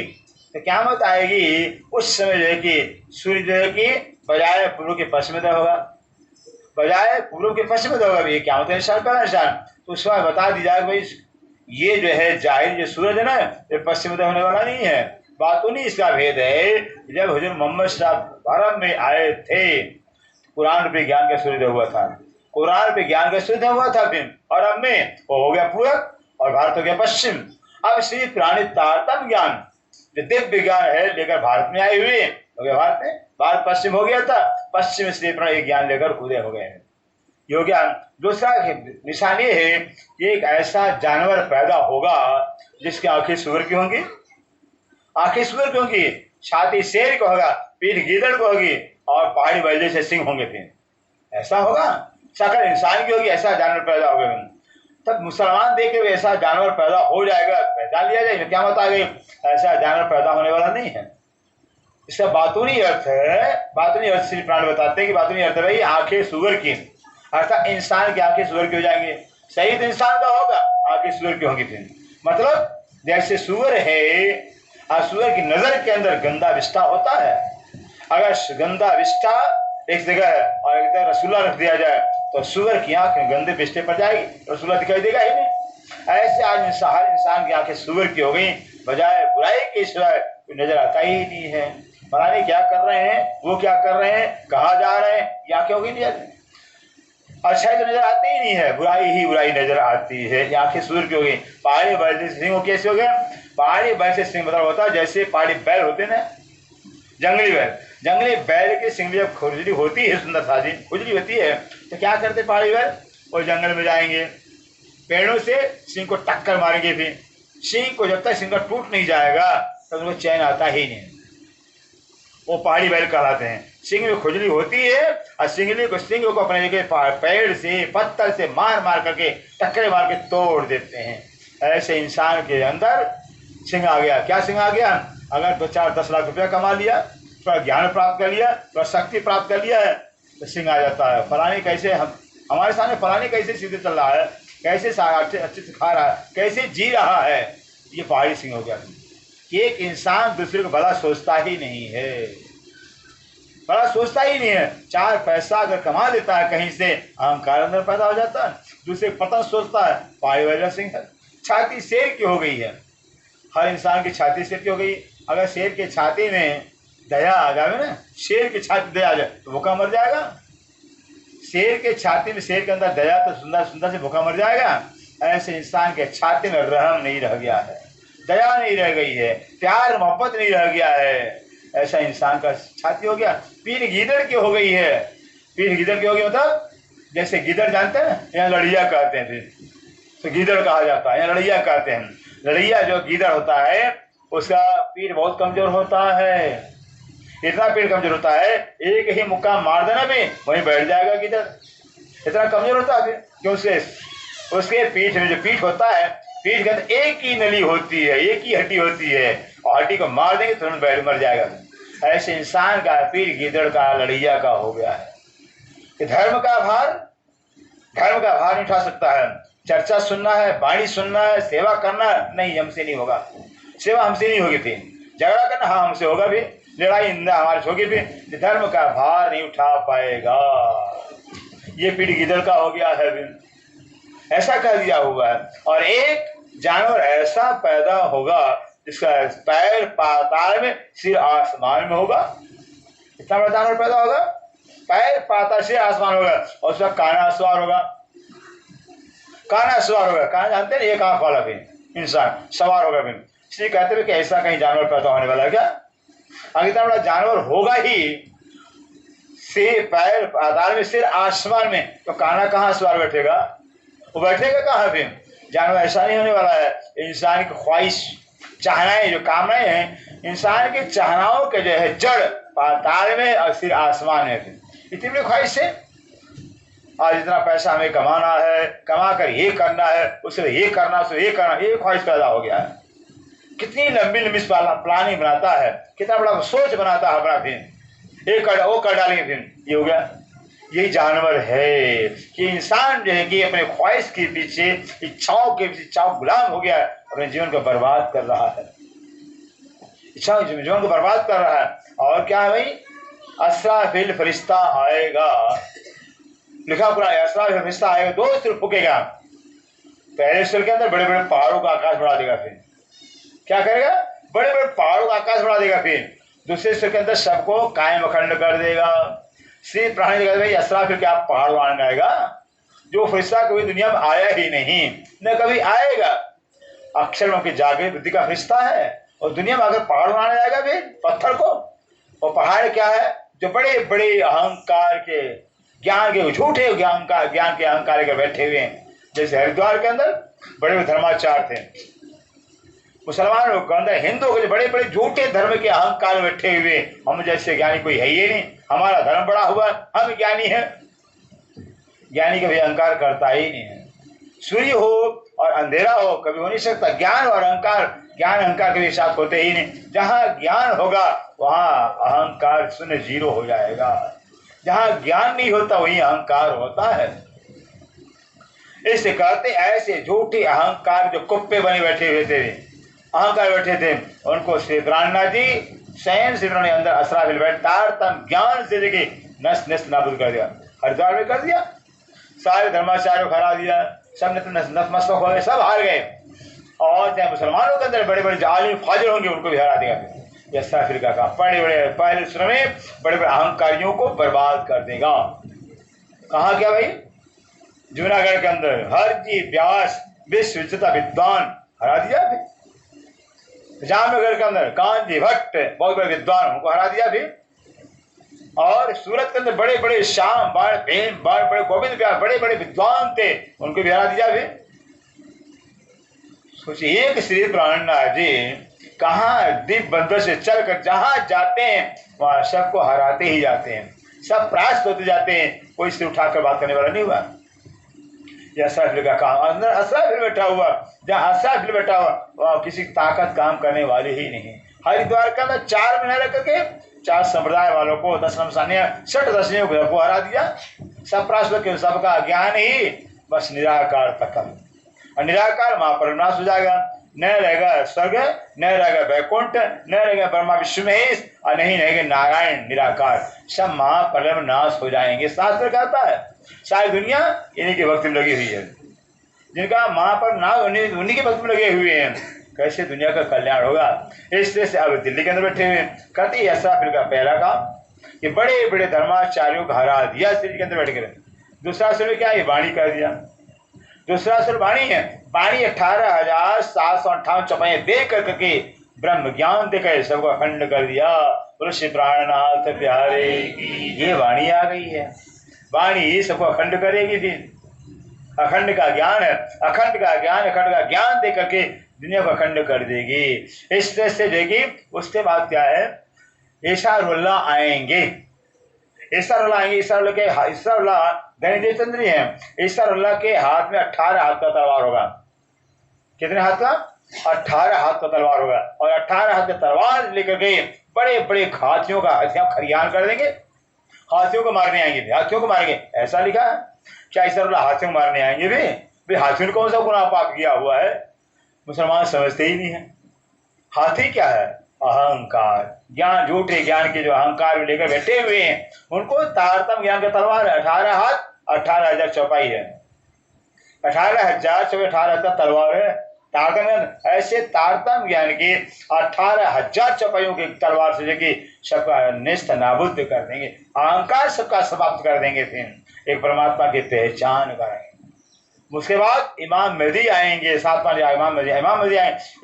तो क़यामत आएगी उस समय जो है कि सूर्य जो है कि बजाय पूर्व के पश्चिम में होगा, बजाय पूर्व के पश्चिम में होगा। ये क़यामत का निशान पहला निशान। तो उस समय बता दी जाए भाई ये जो है जाहिर जो सूरज है ना ये पश्चिम में होने वाला नहीं है। बात तो नहीं, इसका भेद है जब हुजूर मोहम्मद साहब भारत में आए थे कुरान पे ज्ञान का सूर्य हुआ था, कुरान पे ज्ञान का सूर्य हुआ था फिर, और अब में वो हो गया पूरब और भारत हो गया पश्चिम। अब श्री पुरानी तारतम ज्ञान जो दिव्य ज्ञान है लेकर भारत में आए हुए हो गया, भारत में भारत पश्चिम हो गया था, पश्चिम श्री पुरानी ज्ञान लेकर उदय हो गए हैं यो ज्ञान। दूसरा निशान ये है कि एक ऐसा जानवर पैदा होगा जिसकी आंखें सूअर की होंगी, आंखें सूअर की होंगी, छाती शेर को होगा, पीठ गीदड़ को होगी और पहाड़ी बैल जैसे सिंह होंगे। फिर ऐसा होगा, शक्ल इंसान की होगी, ऐसा जानवर पैदा होगा। तब मुसलमान देख के ऐसा जानवर पैदा हो जाएगा, पहचान लिया जाएगा क्या मत आ गई, ऐसा जानवर पैदा होने वाला नहीं है। इसका बातूनी अर्थ है, बातूनी अर्थ श्री प्राण बताते हैं कि बातूनी अर्थ है भाई आंखें सूअर की, अर्थात इंसान की आंखें सूअर की हो जाएंगे। सही तो इंसान का होगा, आंखें सूअर की होंगी। फिर मतलब जैसे सूअर है और सूअर की नजर के अंदर गंदा विष्ठा होता है, अगर गंदा विष्ठा एक जगह और एक जगह रसूला रख दिया जाए तो सूअर की आंख गंदे विष्ठे पर जाएगी, रसूला दिखाई देगा ही नहीं। ऐसे आज हर इंसान की आंखें सूअर की हो गई, बजाय बुराई के सिवाय कोई नजर आता ही नहीं है। फलाने क्या कर रहे हैं, वो क्या कर रहे हैं, कहाँ जा रहे हैं, ये आंखें होगी नहीं जाती, अच्छाई तो नजर आती ही नहीं है, बुराई ही बुराई नजर आती है। ये आंखें सूअर की हो गई। पहाड़ी बैल से सिंह कैसे हो गए? पहाड़ी बैल से सिंह मतलब होता है जैसे पहाड़ी बैल होते ना, जंगली बैल, जंगली बैल की सिंह जब खुजली होती है, सुंदर साजी खुजली होती है, तो क्या करते पहाड़ी बैल? वो जंगल में जाएंगे, पेड़ों से सिंह को टक्कर मारेंगे। फिर सिंह को जब तक सिंह का टूट नहीं जाएगा तब उनको चैन आता ही नहीं, वो पहाड़ी बैल कहलाते हैं। सिंह में खुजली होती है और सिंह को अपने जगह पेड़ से पत्थर से मार मार करके टक्करे मार के तोड़ देते हैं। ऐसे इंसान के अंदर सिंह आ गया। क्या सिंह आ गया? अगर 2-4-10 लाख रुपया कमा लिया, थोड़ा ज्ञान प्राप्त कर लिया, थोड़ा शक्ति प्राप्त कर लिया है तो सिंह आ जाता है। फलाने कैसे हमारे सामने फलाने कैसे सीधे चल रहा है, कैसे अच्छे से खा रहा है, कैसे जी रहा है, ये पहाड़ी सिंह हो गया। कि एक इंसान दूसरे को भला सोचता ही नहीं है, बड़ा सोचता ही नहीं है। 4 पैसा अगर कमा लेता है कहीं से अहंकार अंदर पैदा हो जाता है, दूसरे पतन सोचता है, पहाड़ी वाला सिंह है। छाती शेर की हो गई है, हर इंसान की छाती शेर की हो गई। अगर शेर की छाती में दया आ जाए ना, शेर की छाती दया आ जाए तो भूखा मर जाएगा। शेर के छाती में, शेर के अंदर दया तो सुंदर सुंदर से भूखा मर जाएगा। ऐसे इंसान के छाती में रहम नहीं रह गया है, दया नहीं रह गई है, प्यार मोहब्बत नहीं रह गया है, ऐसा इंसान का छाती हो गया। पीठ गीदड़ की हो गई है, पीठ गीदड़ की हो गई मतलब जैसे गीदड़ जानते हैं, यहाँ लड़िया कहते हैं, फिर तो गीदड़ कहा जाता है, यहाँ लड़िया कहते हैं। लड़िया जो गीदड़ होता है उसका पीठ बहुत कमजोर होता है, इतना पीठ कमजोर होता है एक ही मुक्का मार देना भी वहीं बैठ जाएगा गीदड़, इतना कमजोर होता है। क्यों? उसके पीठ में जो पीठ होता है, पीठ के अंदर एक ही नली होती है, एक ही हड्डी होती है और हड्डी को मार देंगे तुरंत बैठ मर जाएगा। ऐसे इंसान का पीठ गीदड़ का, लड़िया का हो गया है। कि धर्म का भार नहीं उठा सकता है। चर्चा सुनना है, वाणी सुनना है, सेवा करना नहीं, हमसे नहीं होगा, सेवा हमसे नहीं होगी। फिर झगड़ा करना हाँ हमसे होगा, फिर लड़ाई निंदा हमारे से होगी, फिर धर्म का भार नहीं उठा पाएगा। ये पीठ गीदड़ का हो गया है। ऐसा कह दिया हुआ है। और एक जानवर ऐसा पैदा होगा जिसका पैर पाताल में, सिर आसमान में होगा। इतना बड़ा जानवर पैदा होगा, पैर पाताल से आसमान होगा, और उसका काना सवार होगा। काना सवार होगा, काना जानते हैं, एक आंख वाला भी इंसान सवार होगा भी। इसलिए कहते हैं कि ऐसा कहीं जानवर पैदा होने वाला है क्या? अगर इतना बड़ा जानवर होगा ही, सिर पैर पाताल में, सिर आसमान में, तो काना कहाँ सवार बैठेगा? वो बैठेगा कहाँ पे? जानवर ऐसा नहीं होने वाला है। इंसान की ख्वाहिश, चाहनाएं, जो कामनाएं हैं, इंसान की चाहनाओं के जो है जड़ पाताल में और सिर आसमान में। इतनी बड़ी ख्वाहिश है। आज इतना पैसा हमें कमाना है, कमा कर ये करना है, उसे ये करना, उसे ये करना, ये ख्वाहिश पैदा हो गया है। कितनी लंबी लंबी प्लानिंग बनाता है, कितना बड़ा सोच बनाता है अपना, फिर ये कर वो कर डालेंगे, फिर ये हो गया। यही जानवर है कि इंसान जो है कि अपने ख्वाहिश के पीछे, इच्छाओं के पीछे इच्छाओं गुलाम हो गया है, अपने जीवन को बर्बाद कर रहा है, इच्छाओं जीवन को बर्बाद कर रहा है। और क्या है भाई? असराफिल फरिश्ता आएगा, लिखा पूरा है, असराफिल फरिश्ता आएगा, दो सिर फूकेगा। पहले सिर के अंदर बड़े बड़े पहाड़ों का आकाश बढ़ा देगा, फिर क्या करेगा? बड़े बड़े पहाड़ों का आकाश बढ़ा देगा। फिर दूसरे सिर के अंदर सबको कायम अखंड कर देगा। श्री प्राणी कहते भाई असराफिल क्या पहाड़ उड़ाने आएगा? जो फरिश्ता कभी दुनिया में आया ही नहीं, न कभी आएगा। अक्षर में जागृत बुद्धि का फरिश्ता है, और दुनिया में अगर पहाड़ उड़ाने आएगा भी पत्थर को। और पहाड़ क्या है? जो बड़े बड़े अहंकार के, ज्ञान के, झूठे ज्ञान के अहंकार के बैठे हुए हैं। जैसे हरिद्वार के अंदर बड़े बड़े धर्माचार्य थे, मुसलमान लोग के अंदर, हिंदुओं के बड़े बड़े झूठे धर्म के अहंकार में बैठे हुए, हम जैसे ज्ञानी कोई है ही नहीं, हमारा धर्म बड़ा हुआ, हम ज्ञानी हैं। ज्ञानी कभी अहंकार करता ही नहीं है। सूर्य हो और अंधेरा हो कभी हो नहीं सकता। ज्ञान और अहंकार, ज्ञान अहंकार के साथ होते ही नहीं। जहाँ ज्ञान होगा वहाँ अहंकार शून्य, जीरो हो जाएगा। जहाँ ज्ञान नहीं होता वहीं अहंकार होता है। इससे कहते ऐसे झूठे अहंकार जो कुप्पे बने बैठे हुए थे, अहंकार बैठे थे, उनको श्री प्राणनाथ जी स्वयं से उन्होंने अंदर असराफिल बैठ तारतम ज्ञान से लेके नस नस नाबूद कर दिया। हरिद्वार में कर दिया, सारे धर्माचार्य को हरा दिया, सब ने तो नतमस्तक हो गए, सब हार गए। और चाहे मुसलमानों के अंदर बड़े बड़े जालिम फाजिल होंगे, उनको भी हरा देगा। यह असराफिल का काम बड़े बड़े पहले सुर में बड़े बड़े अहंकारियों को बर्बाद कर देगा। कहाँ क्या भाई? जूनागढ़ के अंदर हरजी व्यास विश्व विजेता विद्वान हरा दिया। जामनगर के अंदर कांजी भट्ट बहुत बड़े विद्वान, उनको हरा दिया भी। और सूरत के अंदर बड़े बड़े श्याम बाण प्रेम बाण बड़े गोविंद व्यास बड़े बड़े विद्वान थे, उनको भी हरा दिया भी। सोचिए एक श्री प्राणनाथ जी कहाँ दीप बंधुओं से चलकर जहां जाते हैं वहां सबको हराते ही जाते हैं, सब परास्त होते जाते हैं, कोई सिर उठाकर बात करने वाला नहीं हुआ। असराफिल का काम, अंदर असराफिल बैठा हुआ, जहाँ असराफिल बैठा हुआ वहाँ किसी ताकत काम करने वाली ही नहीं। हरिद्वार का अंदर 4 महीने रख के 4 संप्रदाय वालों को, 10 नमसानिया 6 दशनियों को हरा दिया। सब प्राश्व के सबका ज्ञान ही बस निराकार तक। और निराकार महापरिनाश हो जाएगा, न रहेगा स्वर्ग, न रहेगा वैकुंठ, न रहेगा ब्रह्मा विष्णु महेश, और नहीं रहेंगे नारायण निराकार, सब महापरिणाम नाश हो जाएंगे। शास्त्र कहता है सारी दुनिया इन्हीं के भक्ति में लगी हुई है। जिनका महापरिणाम नाश उन्हीं के भक्ति में लगे हुए हैं, कैसे दुनिया का कल्याण होगा? इस तरह से अब दिल्ली के अंदर बैठे हुए कहते हैं असराफिल का पहला काम कि बड़े बड़े धर्माचार्यों को हरा दिया दिल्ली के अंदर बैठ कर। दूसरा असुर क्या है? वाणी कर दिया। दूसरा असुर वाणी है। वाणी 18,758 चौपाइयां दे करके ब्रह्म ज्ञान देकर सबको अखंड कर दिया। बोलो श्री प्राणनाथ प्यारे की ये वाणी आ गई है। वाणी सबको अखंड करेगी। फिर अखंड का ज्ञान है, अखंड का ज्ञान दे करके दुनिया को अखंड कर देगी। इस तरह से देगी। उसके बाद क्या है? ईशारुल्लाह आएंगे। ईशारुल्लाह गणेश चंद्र है। ईशारुल्लाह के हाथ में 18 हाथ का तलवार होगा। कितने हाथ का? 18 हाथ का तलवार होगा। और 18 हाथ का तलवार लेकर के बड़े बड़े हाथियों का खरियान कर देंगे। हाथियों को मारने आएंगे, हाथियों को मारेंगे, ऐसा लिखा है। क्या ईशारुल्लाह हाथियों को मारने आएंगे भी? हाथियों ने कौन सा गुनाह पाप किया हुआ है? मुसलमान समझते ही नहीं है। हाथी क्या है? अहंकार, ज्ञान, झूठे ज्ञान के जो अहंकार लेकर बैठे हुए हैं, उनको तारतम ज्ञान का तलवार है। 18 हाथ 18,000 चौपाई है। 18,000 से 18,000 तलवार है। तारतम्य ऐसे तारतम्य ज्ञान की 18,000 चपाइयों की तलवार से लेके सबका निष्ठ नाबुद कर देंगे, अहंकार सबका समाप्त कर देंगे, फिर एक परमात्मा की पहचान कराएंगे। उसके बाद इमाम महदी आएंगे, 7वां इमाम महदी आए।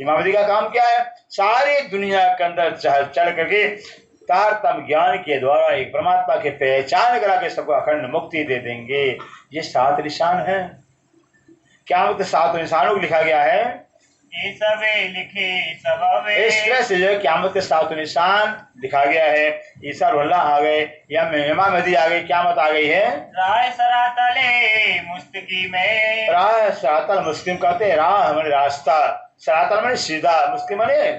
इमाम महदी का काम क्या है? सारी दुनिया के अंदर चल करके तारतम्य ज्ञान के द्वारा एक परमात्मा की पहचान करा के सबको अखंड मुक्ति दे देंगे। ये 7 निशान है। क्या मतलब 7 निशानों को लिखा गया है? ये सबे लिखे सबवे। इस तरह से जो क़यामत के 7 निशान दिखा गया है। ईसा रुल्ला आ गए या इमाम महदी आ गई, क़यामत आ गई है। राय सरातले मुस्तकी में। राह सरातल मुस्लिम कहते हैं, राह माने रास्ता, सरातल माने सीधा, मुस्लिम माने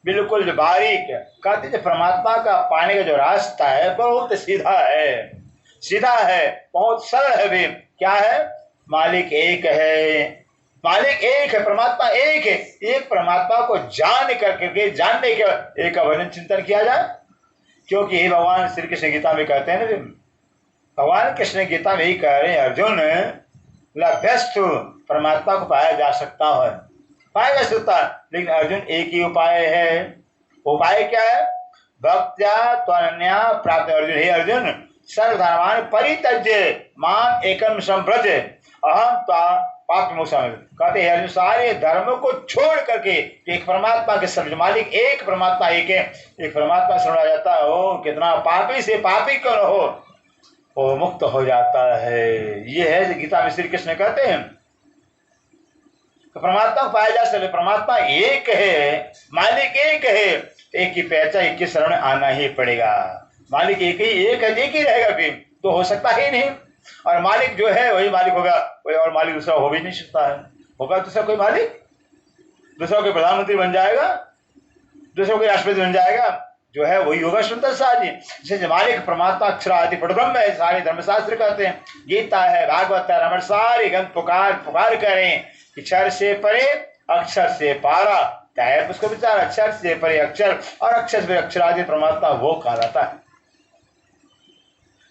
बिल्कुल जो बारीक। कहते जो परमात्मा का पाने का जो रास्ता है बहुत सीधा है, सीधा है, बहुत सरल है भी। क्या है? मालिक एक है, मालिक एक है, परमात्मा एक है। एक परमात्मा को जान करके जानने के एक भजन चिंतन किया जाए। क्योंकि ये भगवान श्री कृष्ण गीता में कहते हैं ना, भगवान कृष्ण गीता में ही कह रहे हैं, अर्जुन लभ्यस्तु परमात्मा को पाया जा सकता है, पाया जा सकता है, लेकिन अर्जुन एक ही उपाय है। उपाय क्या है? भक्त्या त्वनन्या प्राप्त। अर्जुन, हे अर्जुन, सर्वधर्मान् परित्यज्य माम एकम संव्रज अहम त्वा पाप मोक्षामि। कहते हैं अर्जुन, सारे धर्मों को छोड़ करके एक परमात्मा के समझ, मालिक एक परमात्मा एक है, एक परमात्मा सुना जाता है, ओ कितना पापी से पापी क्यों न हो, वो मुक्त हो जाता है। ये है गीता में श्री कृष्ण कहते हैं। तो परमात्मा को पाया जा सकता है, परमात्मा एक है, मालिक एक है, एक की पहचान, एक की शरण आना ही पड़ेगा। मालिक एक ही, एक है, एक ही रहेगा, फिर तो हो सकता ही नहीं। और मालिक जो है वही मालिक होगा, कोई और मालिक दूसरा हो भी नहीं सकता है। होगा दूसरा कोई मालिक? दूसरा कोई प्रधानमंत्री बन जाएगा, दूसरा कोई राष्ट्रपति बन जाएगा, जो है वही होगा सुंदर साजी। जैसे मालिक परमात्मा अक्षर आदि परब्रह्म है, सारे धर्मशास्त्र कहते हैं, गीता है, भागवत है, रामायण, सारे ग्रंथ पुकार करें कि क्षर से परे अक्षर से पारा, चाहे उसको विचार, अक्षर से परे अक्षर और अक्षर से अक्षर आदि परमात्मा वो कहलाता है।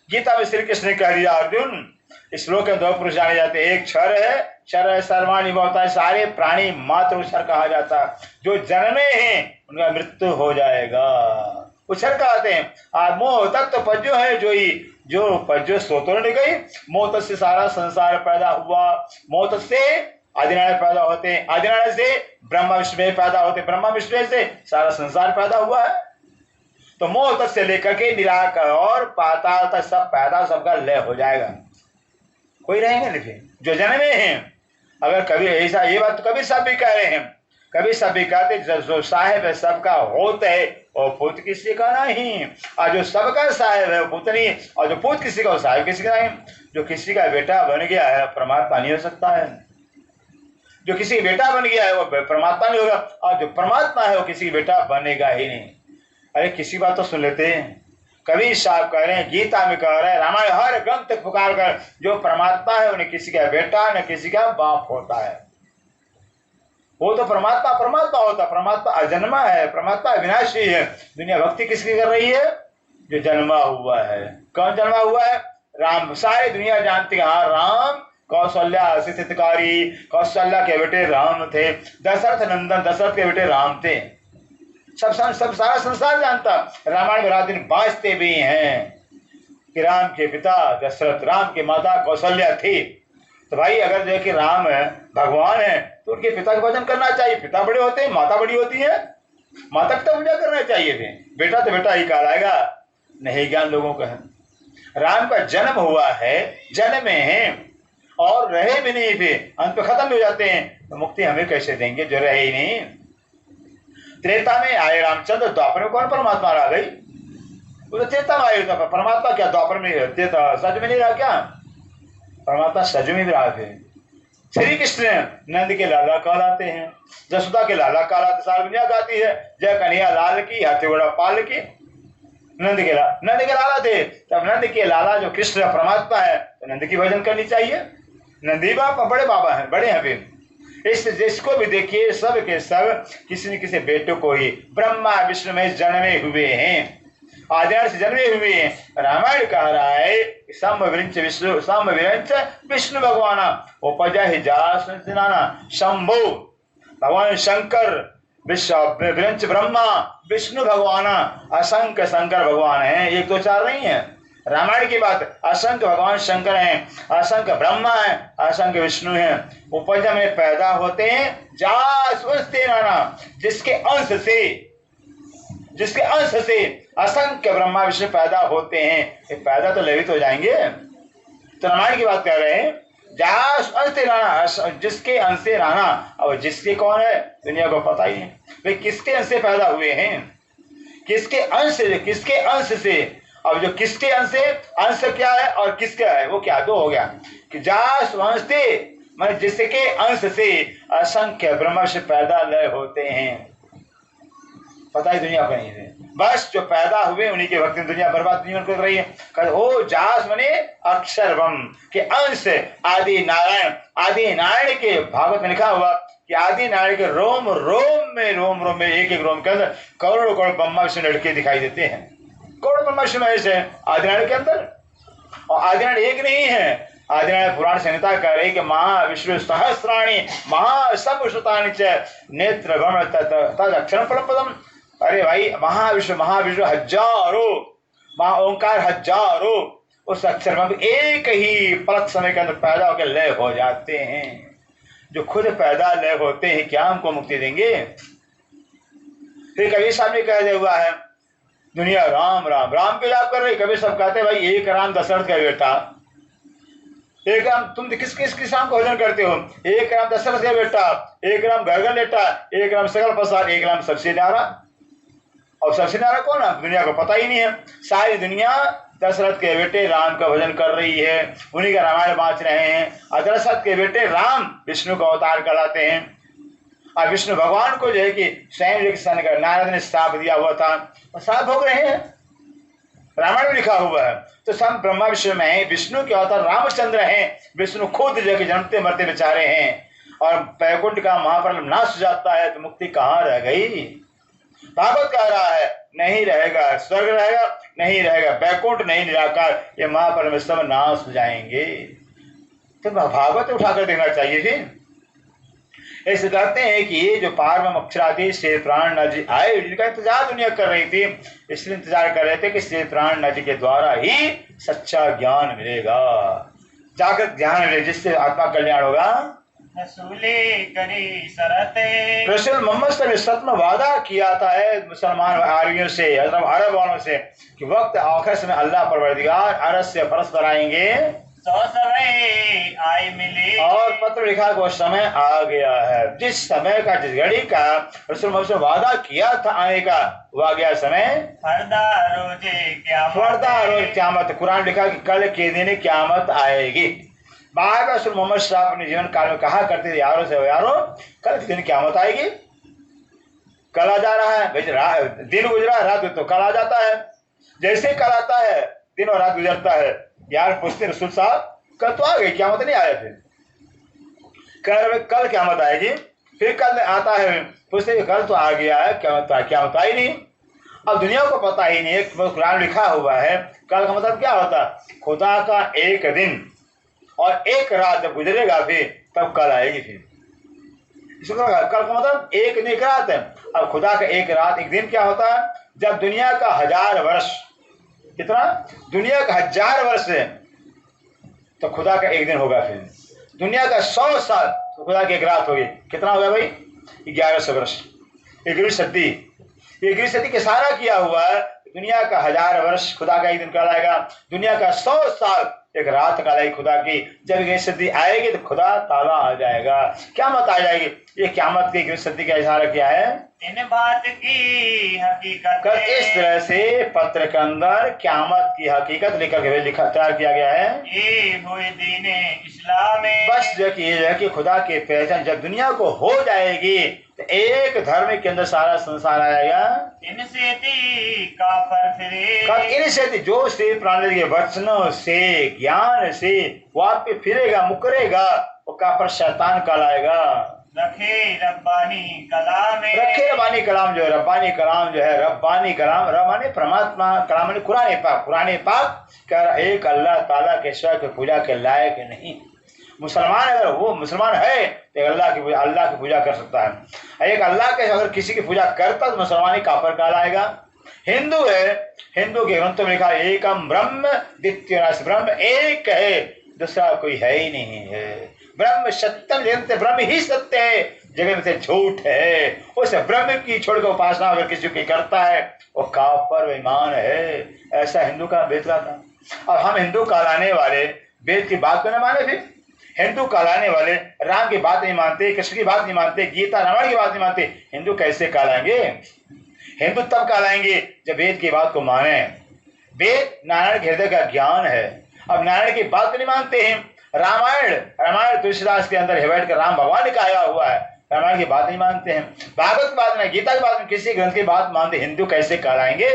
गीता में श्री कृष्ण ने कह दिया, अर्जुन इस श्लोक के 2 पुरुष जाने जाते हैं। एक क्षर है, क्षर है सर्वाणी होता है, सारे प्राणी मात्र उक्षर कहा जाता है। जो जन्मे हैं उनका मृत्यु हो जाएगा, उक्षर कहते हैं। मोह तत्व पज्जो है, जो पज्जो स्रोतों ने गई, मोह से सारा संसार पैदा हुआ, मोह से आदिनारायण पैदा होते हैं, आदिनारायण से ब्रह्मा विष्णु पैदा होते, ब्रह्मा विष्णु से सारा संसार पैदा हुआ है। तो मोह तक से लेकर के निराकार और पाताल तक सब पैदा, सबका लय हो जाएगा, कोई रहेंगे नहीं। जो जन्मे हैं, अगर कभी ऐसा, ये बात तो कबीर साहब भी कह रहे हैं, कबीर साहब भी कहते जो साहेब है सबका होत है और पूत किसी का नहीं, और जो सबका साहेब है वो पूत नहीं, और जो पूत किसी का वो साहेब किसी का नहीं। जो किसी का बेटा बन गया है परमात्मा नहीं हो सकता है, जो किसी का बेटा बन गया है वो परमात्मा नहीं होगा, और जो परमात्मा है वो किसी का बेटा बनेगा ही नहीं। अरे किसी बात तो सुन लेते हैं, कबीर साहब कह रहे हैं, गीता में कह रहे हैं, रामायण हर ग्रंथ पुकार कर, जो परमात्मा है उन्हें किसी का बेटा न किसी का बाप होता है। वो तो परमात्मा परमात्मा होता, परमात्मा अजन्मा है, परमात्मा अविनाशी है। दुनिया भक्ति किसकी कर रही है? जो जन्मा हुआ है। कौन जन्मा हुआ है? राम। सारी दुनिया जानती है, हाँ राम कौशल्या से हितकारी, कौशल्या के बेटे राम थे, दशरथ नंदन दशरथ के बेटे राम थे। सब सारा संसार जानता। रामायण में रात दिन बाजते भी हैं कि राम के पिता दशरथ, राम की माता कौशल्या थी। तो भाई अगर जो कि राम है, भगवान है, तो उनके पिता का भजन करना चाहिए। पिता बड़े होते हैं, माता बड़ी होती है, माता पिता पूजा करना चाहिए थे। बेटा तो बेटा ही कहलाएगा, नहीं ज्ञान लोगों का है। राम का जन्म हुआ है, जन्मे हैं और रहे भी नहीं थे, अंत में खत्म हो जाते हैं, तो मुक्ति हमें कैसे देंगे जो रहे ही नहीं। त्रेता में आए रामचंद्र, द्वापर में कौन परमात्मा आ गई? वो तो त्रेता में आए, परमात्मा क्या द्वापर में त्रेता सज में नहीं रहा क्या? परमात्मा सज में भी रहा थे। श्री कृष्ण नंद के लाला कहलाते हैं, जसोदा के लाला कहलाते, सारी दुनिया गाती है जय कन्हैया लाल की, हाथी घोड़ा पाल की। नंद के लाला थे, तब नंद के लाला जो कृष्ण परमात्मा है, तो नंद की भजन करनी चाहिए। नंदी बाबा बड़े बाबा हैं, बड़े हैं। फिर इस जिसको भी देखिए सब के सब किसी न किसी बेटे को ही ब्रह्मा विष्णु में जन्मे हुए हैं। आदिनारायण से जन्मे हुए हैं। रामायण कह रहा है सम विरंच विष्णु भगवान उपजा ही जाना शंभु भगवान शंकर विरंच ब्रह्मा विष्णु भगवान असंख्य शंकर भगवान हैं, एक दो चार नहीं है। रामायण की बात, असंख्य भगवान शंकर हैं, असंख्य ब्रह्मा है, असंख्य विष्णु हैं। उपजा में पैदा होते हैं जास्वस्ते नाना, जिसके अंश से असंख्य ब्रह्मा विष्णु पैदा होते हैं। ये पैदा तो लवित हो जाएंगे। तो रामायण की बात कर रहे हैं जास्वस्ते नाना, जिसके अंश से नाना। अब जिसके कौन है दुनिया को पता ही नहीं, वे किसके अंश से पैदा हुए हैं, किसके अंश से। अब जो किसके अंश से, अंश क्या है और किसका है वो क्या, दो हो गया कि जास्वस्ते माने जिसके अंश से असंख्य ब्रह्मा से पैदा लय होते हैं। पता ही दुनिया को नहीं है, बस जो पैदा हुए उन्हीं के भक्ति दुनिया बर्बाद नहीं कर रही है। ओ जास मने अक्षर ब्रह्म के अंश आदि नारायण के भागवत में लिखा हुआ कि आदि नारायण के रोम में एक रोम के अंदर करोड़ों ब्रह्मा विष्णु लड़के दिखाई देते हैं। करोड़ ब्रह्मा विष्णु ऐसे आदिनारायण के अंदर, और आदिनारायण एक नहीं है। आदिनारायण पुराण संहिता कह रही कि महाविष्णु सहस्राणी महासमुश्रुतानि च नेत्र ब्रह्म तद अक्षर फलपदम। अरे भाई महाविष्णु हजारों, महा ओंकार हजारों, उस अक्षर में एक ही पलक समय के अंदर पैदा होकर लय हो जाते हैं। जो खुद पैदा लय होते हैं क्या हमको मुक्ति देंगे। फिर कबीर साहब ने कह दिया हुआ है दुनिया राम राम राम के जाप कर रही। कबीर सब कहते भाई एक राम दशरथ का बेटा, एक राम तुम किस राम को भजन करते हो, एक राम दशरथ का बेटा, एक राम गरगन बेटा, एक राम सकल प्रसाद, एक राम सबसे न्यारा। और सबसे न्यारा कौन है दुनिया को पता ही नहीं है। सारी दुनिया दशरथ के बेटे राम का भजन कर रही है, उन्हीं का रामायण बाँच रहे हैं। और दशरथ के बेटे राम विष्णु का अवतार कहलाते हैं। और विष्णु भगवान को जो है कि स्वयं नारद ने श्राप दिया हुआ था, और श्राप भोग रहे हैं, रामायण में लिखा हुआ है। तो सब ब्रह्मा विष्णु में विष्णु के अवतार रामचंद्र हैं। विष्णु खुद जो कि जन्मते मरते बेचारे हैं, और वैकुंठ का महाप्रलय नाश हो जाता है तो मुक्ति कहाँ रह गई। भागवत कह रहा है नहीं रहेगा, स्वर्ग रहेगा नहीं रहेगा, वैकुंठ नहीं, निराकार, ये महाप्रलय सब नाश हो जाएंगे। तो भागवत उठाकर देखना चाहिए जी। ऐसे कहते हैं कि ये जो पार्वम अक्षरादि श्री प्राण जी आए, जिनका इंतजार दुनिया कर रही थी, इसलिए इंतजार कर रहे थे कि श्री प्राण जी के द्वारा ही सच्चा ज्ञान मिलेगा, जागृत ज्ञान मिले, जिससे आत्मा कल्याण होगा। रसूल मोहम्मद ने सत्य वादा किया था मुसलमान आर्यों से, अरब वालों से कि वक्त आखिर समय अल्लाह परवरदिगार अरब से परस्पर आएंगे और पत्र लिखा वो समय आ गया है। जिस समय का, जिस घड़ी का रसूल मोहम्मद ने वादा किया था आने का, वो आ गया समय। रोज क़यामत, कुरान लिखा कि कल के दिन क़यामत आएगी। बार रसूल मोहम्मद साहब अपने जीवन काल में कहा करते थे यारों से, यारों कल के दिन क़यामत आएगी। कल आ जा रहा है, दिन गुजरा रात तो कल आ जाता है। जैसे कल आता है दिन और रात गुजरता है, यार पूछते रसूल साहब कल तो आ गई, क़यामत नहीं आया। फिर कह रहे कल क़यामत आएगी, फिर कल आता है, पूछते कल तो आ गया है, क़यामत आई नहीं। अब दुनिया को पता ही नहीं है, कुरान लिखा हुआ है कल का मतलब क्या होता है, खुदा का एक दिन और एक रात जब गुजरेगा फिर तब कल आएगी। फिर कल का मतलब एक दिन एक रात है। अब खुदा का एक रात एक दिन क्या होता है, जब दुनिया का 1000 वर्ष, कितना, दुनिया का 1000 वर्ष है तो खुदा का एक दिन होगा। फिर दुनिया का 100 साल तो खुदा की एक रात होगी। कितना होगा भाई, 1100 वर्ष, 11वीं सदी। 11वीं सदी के सारा किया हुआ है। दुनिया का 1000 वर्ष खुदा का एक दिन कहलाएगा, दुनिया का 100 साल एक रात कहलाएगी खुदा की। जब 11वीं सदी आएगी तो खुदा ताला आ जाएगा, क़यामत आ जाएगी। ये क़यामत की 11वीं सदी का इशारा क्या है, इन बात की हकीकत। इस तरह से पत्र के अंदर क़यामत की हकीकत लेकर के लिखा तैयार किया गया है। ये हुए दीन इस्लाम, बस जो कि खुदा की पहचान जब दुनिया को हो जाएगी तो एक धर्म के अंदर सारा संसार आएगा। इनसे काफर फिरे, इनसे जो श्री प्राणी के वचनों से, ज्ञान से वो आप पे फिरेगा, मुकरेगा, वो काफर शैतान कहलाएगा। रखे रब्बानी कलाम में। रखे रब्बानी कलाम जो है, रब्बानी कलाम जो है, रब्बानी कलाम, रब माने परमात्मा, कलाम माने कुरान पाक। कुरान पाक क्या एक अल्लाह ताला के सिवा के पूजा के लायक नहीं। मुसलमान अगर वो मुसलमान है तो अल्लाह की पूजा कर सकता है। एक अल्लाह के अगर किसी की पूजा करता तो मुसलमान ही काफिर कहलाएगा। हिंदू है, हिंदू के ग्रंथों में लिखा एकम ब्रह्म द्वितीय नास्ति, ब्रह्म एक है, दूसरा कोई है ही नहीं है। ब्रह्म सत्यम जगत, ब्रह्म ही सत्य है, जगत से झूठ है। उस ब्रह्म की छोड़कर उपासना अगर किसी की करता है वो काफिर बेईमान है। ऐसा हिंदू का वेद का था। अब हम हिंदू कहलाने वाले वेद की बात को न माने, फिर हिंदू कहलाने वाले राम की बात नहीं मानते, कृष्ण की बात नहीं मानते, गीता रामायण की बात नहीं मानते, हिंदू कैसे कहलाएंगे? हिंदू तब कहलाएंगे जब वेद की बात को माने। वेद नारायण के हृदय का ज्ञान है। अब नारायण की बात नहीं मानते हैं। रामायण तुलसीदास के अंदर है बैठ कर राम भगवान ने कहा हुआ है, रामायण की बात नहीं मानते हैं, भागवत की बात नहीं, गीता की बात नहीं, किसी ग्रंथ की बात मानते, हिंदू कैसे कहलाएंगे?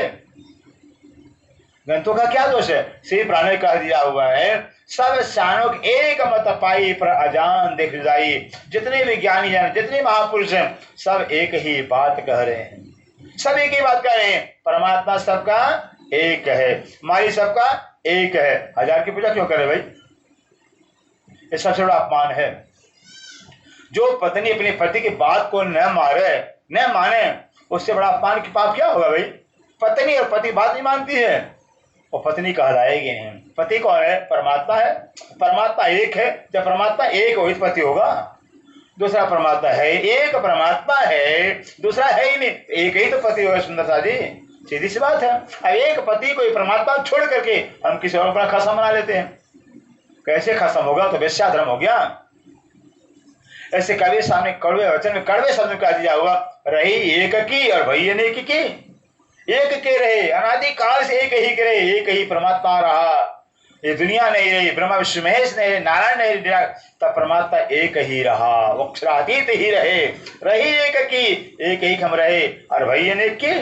ग्रंथों का क्या दोष है? श्री प्राण ने कह दिया हुआ है, सब शानों एक मत पाई पर अजान देख जाई। जितने भी ज्ञानी जन, जितने महापुरुष हैं, सब एक ही बात कह रहे हैं, सब एक ही बात कह रहे हैं, परमात्मा सबका एक है, हमारी सबका एक है। हजार की पूजा क्यों करे भाई? ये सबसे बड़ा अपमान है। जो पत्नी अपने पति की बात को न माने, उससे बड़ा अपमान की पाप क्या होगा भाई? पत्नी और पति बात नहीं मानती है, वो पत्नी कहलाएगी नहीं। पति कौन है? परमात्मा है। परमात्मा एक है, जब परमात्मा एक हो पति होगा। दूसरा परमात्मा है, एक परमात्मा है, दूसरा है ही नहीं, एक ही तो पति होगा। सुंदर सा जी, सीधी सी बात है। अब एक पति को परमात्मा छोड़ करके हम किसी और अपना खसम बना लेते हैं। कैसे खसम होगा? तो वेश्या धर्म हो गया। ऐसे कवि सामने कड़वे वचन में कड़वे शब्द में कह दिया हुआ, रही एक की और भई अनेक की। एक के रहे, अनादि काल से एक ही के रहे, एक ही परमात्मा रहा। ये दुनिया नहीं रही, ब्रह्मा विष्णु महेश नहीं, नारायण नहीं रहा, तब परमात्मा एक ही रहा, अक्षरातीत ही रही एक की, एक ही हम रहे और भई अनेक की।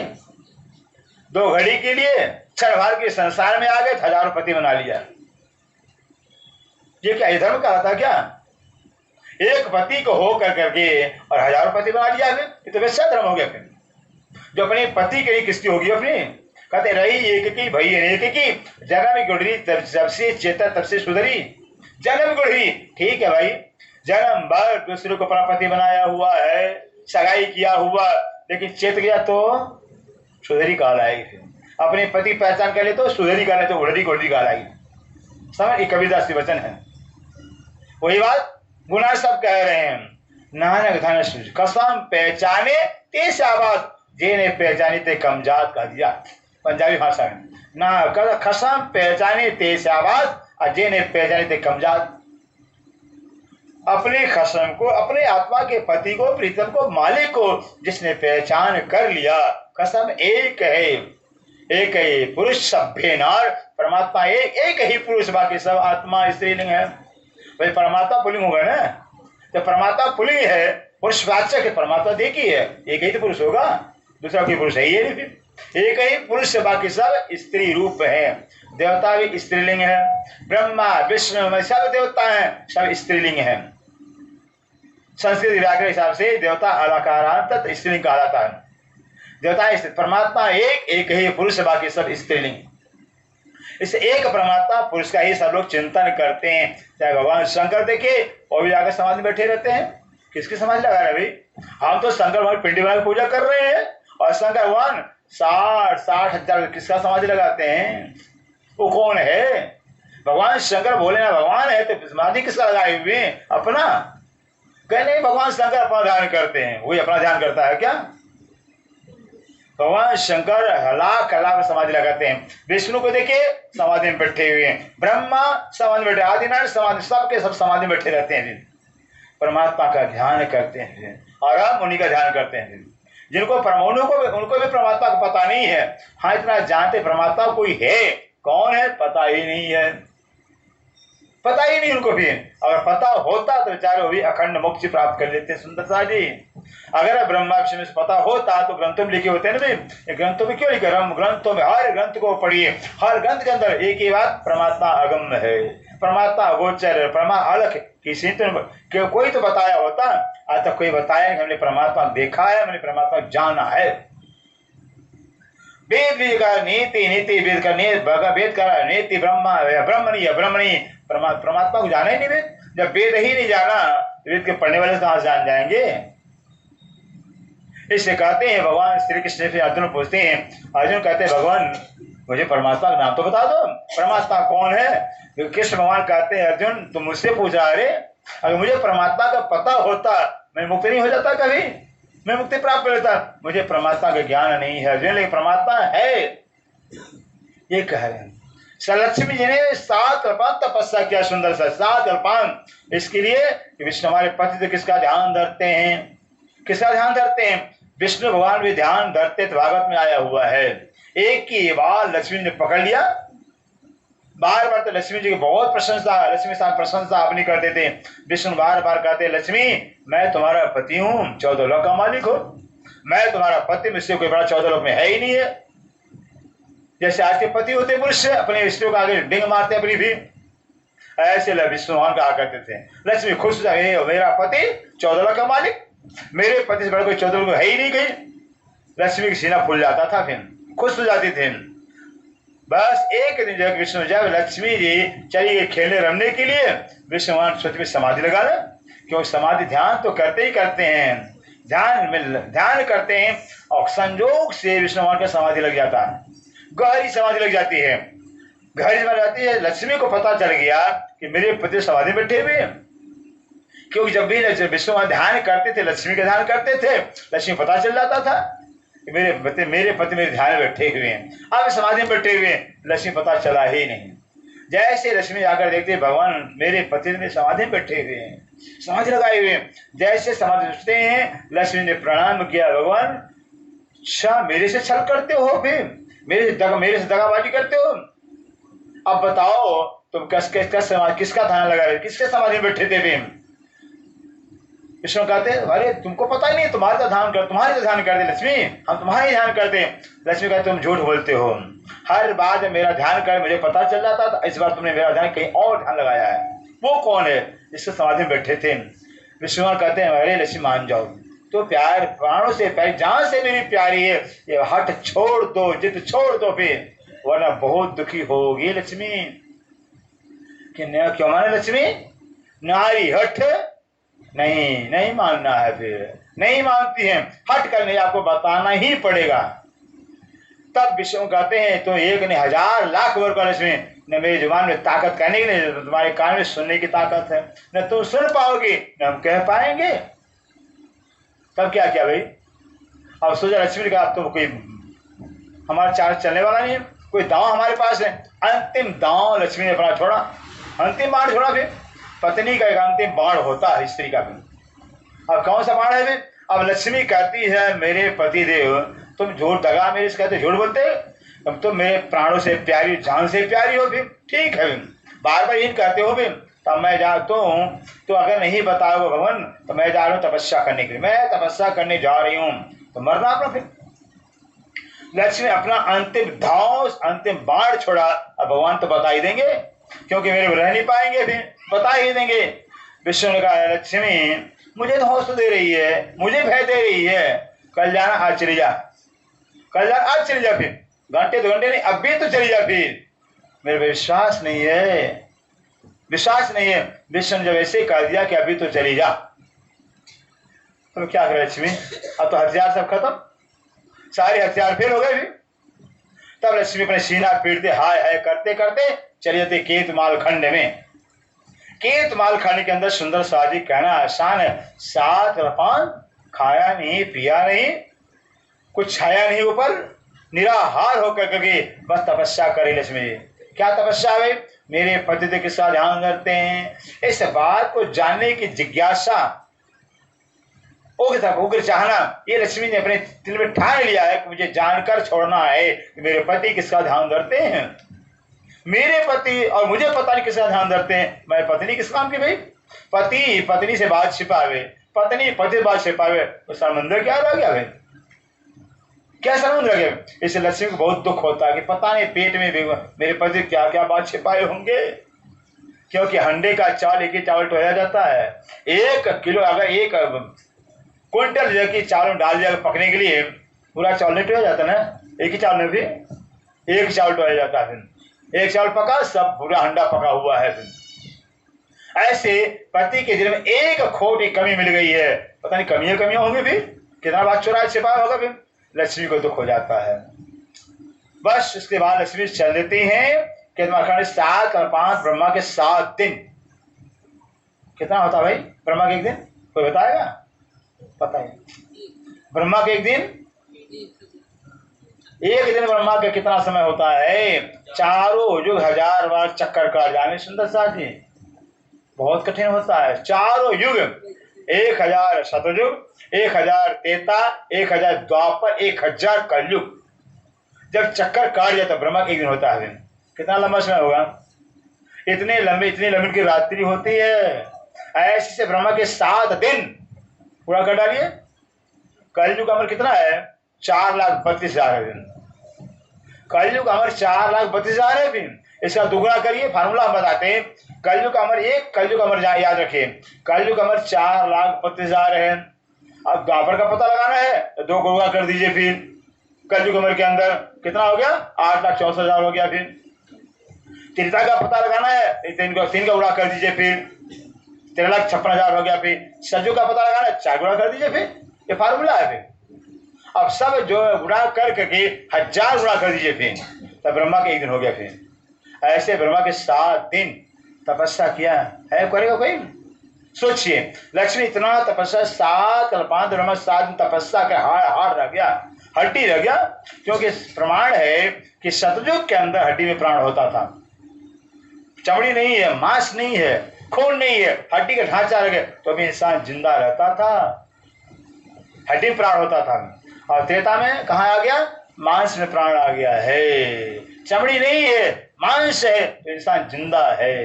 2 घड़ी के लिए क्षण भर के संसार में आ गए, हजारों पति बना लिया। ये क्या धर्म कहा था क्या? एक पति को हो करके और हजारों पति बना लिया। ये तो वैसा धर्म हो गया। फिर जो अपने पति के लिए किस्ती होगी अपनी, कहते रही एक की भई अनेक की, जन्म गुड़री जब से चेता तब से सुधरी। जन्म गुड़री ठीक है भाई, जन्म भर दूसरे को अपना पति बनाया हुआ है, सगाई किया हुआ, लेकिन चेत गया तो सुधरी कहलाएगी। फिर अपने पति पहचान कर ले तो सुधरी कहलाए, तो उड़री गुड़री कहलाएगी। समझ, कबीरदास के वचन है। वही बात गुना सब कह रहे हैं। नानक धन कसम पहचाने ते शाबाश, जेने पहचानी ते कमजात कह दिया पंजाबी भाषा में। ना कसम पहचाने ते शाबाश और जेने पहचानी ते कमजात। अपने खसम को, अपने आत्मा के पति को, प्रीतम को, मालिक को जिसने पहचान कर लिया, कसम एक है, एक ही पुरुष सभ्य नार, परमात्मा एक ही पुरुष, बाकी सब आत्मा स्त्रीलिंग है। भाई परमात्मा पुलिंग होगा ना, तो परमात्मा पुलिंग है, पुरुषवाचक है, परमात्मा देखी है, एक ही तो पुरुष होगा, दूसरा कोई पुरुष है ही नहीं। फिर एक ही पुरुष से बाकी सब स्त्री रूप है। देवता भी स्त्रीलिंग है, ब्रह्मा विष्णु सब देवता हैं, सब स्त्रीलिंग है। संस्कृत व्याकरण हिसाब से देवता अलकारांत स्त्रीलिंग कहलाता है। देवता परमात्मा एक ही पुरुष, बाकी सब स्त्रीलिंग। इस एक परमात्मा पुरुष का ही सब लोग चिंतन करते हैं। चाहे भगवान शंकर देखिए, वो भी जाकर समाधि में बैठे रहते हैं। किसकी समाधि लगा रहे भाई? हम तो शंकर भगवान पिंडी बना के पूजा कर रहे हैं, और शंकर भगवान 60 हजार किसका समाधि लगाते हैं? वो कौन है? भगवान शंकर बोले ना भगवान है, तो समाधि किसका लगाए हुए? अपना। कह नहीं, भगवान शंकर अपना ध्यान करते हैं, वही अपना ध्यान करता है क्या? भगवान शंकर लाख लाख समाधि लगाते हैं। विष्णु को देखिए समाधि में बैठे हुए हैं, ब्रह्मा समाधि में बैठे, आदिनारायण समाधि, सबके सब समाधि में बैठे रहते हैं। परमात्मा का ध्यान करते हैं और हम उन्हीं का ध्यान करते हैं। जिनको उनको भी परमात्मा को पता नहीं है। हाँ, इतना जानते परमात्मा कोई है, कौन है पता ही नहीं है, पता ही नहीं उनको भी। अगर पता होता तो बेचारे भी अखंड मोक्ष प्राप्त कर लेते। सुंदर सा जी, अगर ब्रह्मा विष्णु से पता होता तो ग्रंथों में लिखे होते हैं ना भाई। ग्रंथों में क्यों लिखे? ग्रंथों में हर ग्रंथ को पढ़िए, हर ग्रंथ के अंदर एक ही बात, परमात्मा अगम्य है, परमात्मा अगोचर है, परमा अलग किसी तो कोई तो बताया होता, आज तक कोई बताया नहीं। हमने परमात्मा देखा है, हमने परमात्मा जाना है। वेद भी का नीति, नीति वेद का वेद का नीति ब्रह्मा ब्रह्मणी ब्रह्मणी, परमात्मा को जाना ही नहीं वेद। जब वेद ही नहीं जाना, वेद के पढ़ने वाले कहां से जान जाएंगे। इसलिए कहते हैं भगवान श्री कृष्ण से अर्जुन पूछते हैं, अर्जुन कहते हैं भगवान मुझे परमात्मा का नाम तो बता दो, परमात्मा कौन है। कृष्ण भगवान कहते हैं अर्जुन तुम मुझसे पूछा, अरे अगर मुझे परमात्मा का पता होता मैं मुक्त नहीं हो जाता, कभी मैं मुक्ति प्राप्त कर लेता। मुझे परमात्मा का ज्ञान नहीं है अर्जुन, लेकिन परमात्मा है ये कह रहे हैं। लक्ष्मी जी ने 7 कल्पान तपस्या किया, सुंदर सा 7 कल्पान, इसके लिए कि विष्णु हमारे पति तो किसका ध्यान धरते हैं, किसका ध्यान धरते हैं, विष्णु भगवान भी ध्यान धरते। तो भागवत में आया हुआ है, एक ही बार लक्ष्मी ने पकड़ लिया। बार बार तो लक्ष्मी जी की बहुत प्रशंसा, लक्ष्मी साहब प्रशंसा अपनी करते थे। विष्णु बार बार कहते लक्ष्मी मैं तुम्हारा पति हूँ, 14 लोक का मालिक हो, मैं तुम्हारा पति, मुझसे कोई बड़ा 14 लोक में है ही नहीं है। जैसे आज के पति होते पुरुष अपने स्त्रियों को आगे डिंग मारते अपनी भी, ऐसे विष्णु भगवान कहा करते थे। लक्ष्मी खुश हो जाए, मेरा पति 14 लोक का मालिक, मेरे पति से बड़ा कोई 14 लोक है ही नहीं कहीं। लक्ष्मी की सीना फूल जाता था, फिर खुश हो जाती थी। बस एक दिन जब विष्णु जब लक्ष्मी जी चली गई खेलने रमने के लिए, विष्णु भगवान सोच में समाधि लगा ले, क्योंकि समाधि ध्यान तो करते ही करते हैं, ध्यान करते हैं और संजोग से विष्णु भगवान का समाधि लग जाता है, गहरी समाधि लग जाती है, गहरी समाधि जाती है। लक्ष्मी को पता चल गया कि मेरे पति समाधि में बैठे हुए, क्योंकि जब भी विष्णु भगवान ध्यान करते थे, लक्ष्मी का ध्यान करते थे, लक्ष्मी पता चल जाता था कि मेरे पति मेरे ध्यान में बैठे हुए हैं, अब समाधि में बैठे हुए हैं, लक्ष्मी पता चला ही नहीं। जैसे लक्ष्मी आकर देखते भगवान मेरे पति में समाधि में बैठे हुए हैं, समाधि लगाए हुए हैं, जैसे समाधि उठते हैं, लक्ष्मी ने प्रणाम किया, भगवान अच्छा मेरे से छल करते हो, फिर मेरे से दगाबाजी करते हो, अब बताओ तुम किसका ध्यान लगा रहे, किसके समाधि में बैठे थे फिर। विष्णु कहते अरे तुमको पता ही नहीं, तुम्हारे तो ध्यान करते लक्ष्मी, हम तुम्हारे ध्यान करते। लक्ष्मी कहते तुम झूठ बोलते हो, हर बार जब मेरा ध्यान कर मुझे पता चल जाता था, इस बार तुमने मेरा ध्यान कहीं और ध्यान लगाया है, वो कौन है जिससे समाधि में बैठे थे। विष्णु कहते हैं अरे लक्ष्मी मान जाओ, तो प्यार प्राणों से प्यारी, जान से मेरी प्यारी है, ये हट छोड़ दो, जिद छोड़ दो फिर, वरना बहुत दुखी होगी लक्ष्मी। क्यों माने लक्ष्मी, नारी हट नहीं मानना है, फिर नहीं मानती है, हट कर नहीं, आपको बताना ही पड़ेगा। तब विष्णु कहते हैं तो एक नहीं 1000 लाख वर्ग का लक्ष्मी, न मेरी जुबान में ताकत कहने की नहीं, तुम्हारे कान में सुनने की ताकत है, न तुम सुन पाओगे न हम कह पाएंगे। तब क्या किया भाई, अब सोचा लक्ष्मी का अब तो कोई हमारा चार्ज चलने वाला नहीं है, कोई दांव हमारे पास है। अंतिम दांव लक्ष्मी ने अपना छोड़ा, अंतिम बाण छोड़ा। फिर पत्नी का एक अंतिम बाण होता है स्त्री का भी, अब कौन सा बाण है फिर। अब लक्ष्मी कहती है मेरे पति देव तुम झूठ दगा मेरे से कहते झूठ बोलते, अब तो मेरे प्राणों से प्यारी, जान से प्यारी हो, फिर ठीक है बार बार इन कहते हो, फिर तब मैं जाता हूँ, तो अगर नहीं बताओगे भगवान तो मैं जा रहा हूँ तपस्या करने के लिए, मैं तपस्या करने जा रही हूँ, तो मरना अपना। फिर लक्ष्मी अपना अंतिम धाव, अंतिम बाण छोड़ा। अब भगवान तो बता ही देंगे, क्योंकि मेरे रह नहीं पाएंगे, फिर बता ही देंगे। विष्णु ने कहा लक्ष्मी मुझे तो हौसला दे रही है, मुझे भय दे रही है, कल जाना आज चली जा, कल जाना आज चली जा, फिर घंटे 2 घंटे नहीं अभी तो चली जा। फिर मेरे विश्वास नहीं है, विश्वास नहीं है। विष्णु ने जब ऐसे कह दिया कि अभी तो चली जा, तो क्या करे लक्ष्मी, अब तो हथियार सब खत्म, सारे हथियार फेल हो गए। भी तब लक्ष्मी अपने सीना पीटते हाय हाय करते करते चले जाते केतमाल खंड में। केतमाल खंड के अंदर सुंदर साजी कहना आसान है, 7 कल्पान खाया नहीं पिया नहीं, कुछ छाया नहीं ऊपर, निराहार होकर करके बस तपस्या करे लक्ष्मी। क्या तपस्या है, मेरे पति के साथ ध्यान करते हैं, इस बात को जानने की जिज्ञासा, उग्र चाहना, ये लक्ष्मी ने अपने दिल में ठान लिया है कि मुझे जानकर छोड़ना है कि मेरे पति किसका ध्यान धरते हैं, मेरे पति और मुझे पता नहीं किसका ध्यान धरते हैं, मैं पत्नी किस काम की भाई। पति पत्नी से बात छिपावे, पत्नी पति से बात छिपावे, तो समंदर क्या रह गया भाई, क्या समुद्र रह गया। इससे लक्ष्मी को बहुत दुख होता है कि पता नहीं पेट में भी मेरे पति क्या क्या बात छिपाए होंगे, क्योंकि हंडे का चावल एक ही चावल टोया जाता है। 1 किलो अगर 1 क्विंटल जो कि चावल डाल दिया पकने के लिए, पूरा चावल नहीं टोया जाता ना, एक ही चावल में भी एक चावल टोया जाता है। फिर एक चावल पका, सब पूरा हंडा पका हुआ है। फिर ऐसे पति के दिल में एक खोट एक कमी मिल गई है, पता नहीं कमियां होंगी, फिर कितना बात चुराया छिपाया होगा, फिर लक्ष्मी को दुख हो जाता है। बस उसके बाद लक्ष्मी चल देती हैं कि 7 और 5 ब्रह्मा के 7 दिन। कितना होता भाई ब्रह्मा के एक दिन, कोई बताएगा? पता है ब्रह्मा के एक दिन ब्रह्मा का कितना समय होता है? चारों युग 1000 बार चक्कर काट जाने। सुंदर साथ जी बहुत कठिन होता है। चारों युग 1000 शतयुग, 1000 त्रेता, 1000 द्वापर, 1000 कलयुग, जब चक्कर काट जाता ब्रह्मा एक दिन होता है। कितना लंबा समय होगा? इतनी लंबी की रात्रि होती है। ऐसे से ब्रह्मा के 7 दिन पूरा कर डालिए। कलयुग अमर कितना है? 4,32,000 दिन। कलयुग अमर 4,32,000 है। दिन इसका दुगुना करिए, फार्मूला हम बताते हैं। कलयुग अमर 1, कलयुग अमर याद रखिए, कलयुग अमर 4,32,000 है। अब द्वापर का पता लगाना है तो 2 गुणा कर दीजिए। फिर कलयुग अमर के अंदर कितना हो गया? 8,64,000 हो गया। फिर त्रेता का पता लगाना है, 3 का गुणा कर दीजिए। फिर 13,56,000 हो गया। फिर सतयुग का पता लगाना है, 4 गुणा कर दीजिए। फिर ये फार्मूला है। फिर अब सब जो गुणा कर करके 1000 गुणा कर दीजिए। फिर तब ब्रह्मा के एक दिन हो गया। फिर ऐसे ब्रह्मा के 7 दिन तपस्या किया है। करेगा कोई? सोचिए, लक्ष्मी इतना तपस्या 7 और 5 ब्रह्मा 7 दिन तपस्या के हार रह गया, हड्डी रह गया। क्योंकि प्रमाण है कि सतयुग के अंदर हड्डी में प्राण होता था। चमड़ी नहीं है, मांस नहीं है, खून नहीं है, हड्डी का ढांचा रह गया तो भी इंसान जिंदा रहता था, हड्डी में प्राण होता था। और त्रेता में कहाँ आ गया? मांस में प्राण आ गया है। चमड़ी नहीं है, मांस है तो इंसान जिंदा है।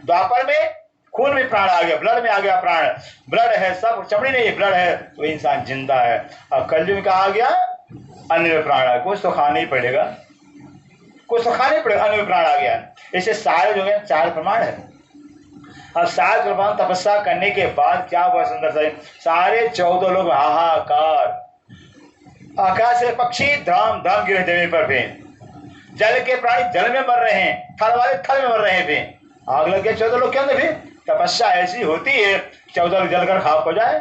द्वापर में खून में प्राण आ गया, ब्लड में आ गया प्राण, ब्लड है, सब चमड़ी नहीं है, ब्लड है तो इंसान जिंदा है। और कलयुग में कहा आ गया? अन्न में प्राण आ गया। कुछ तो खाना ही पड़ेगा, अन्न में प्राण आ गया। इसे सारे जो है 4 प्रमाण है। अब 7 प्रमाण तपस्या करने के बाद क्या हुआ? सुंदर से सारे 14 लोग हाहाकार, आकाश से पक्षी धाम धाम गिरे जमीन पर भी, जल के प्राणी जल में मर रहे हैं, थल वाले थल में मर रहे हैं। भी आग लग गया 14 लोग के अंदर। भी तपस्या ऐसी होती है 14 लोग जलकर खाक हो जाए।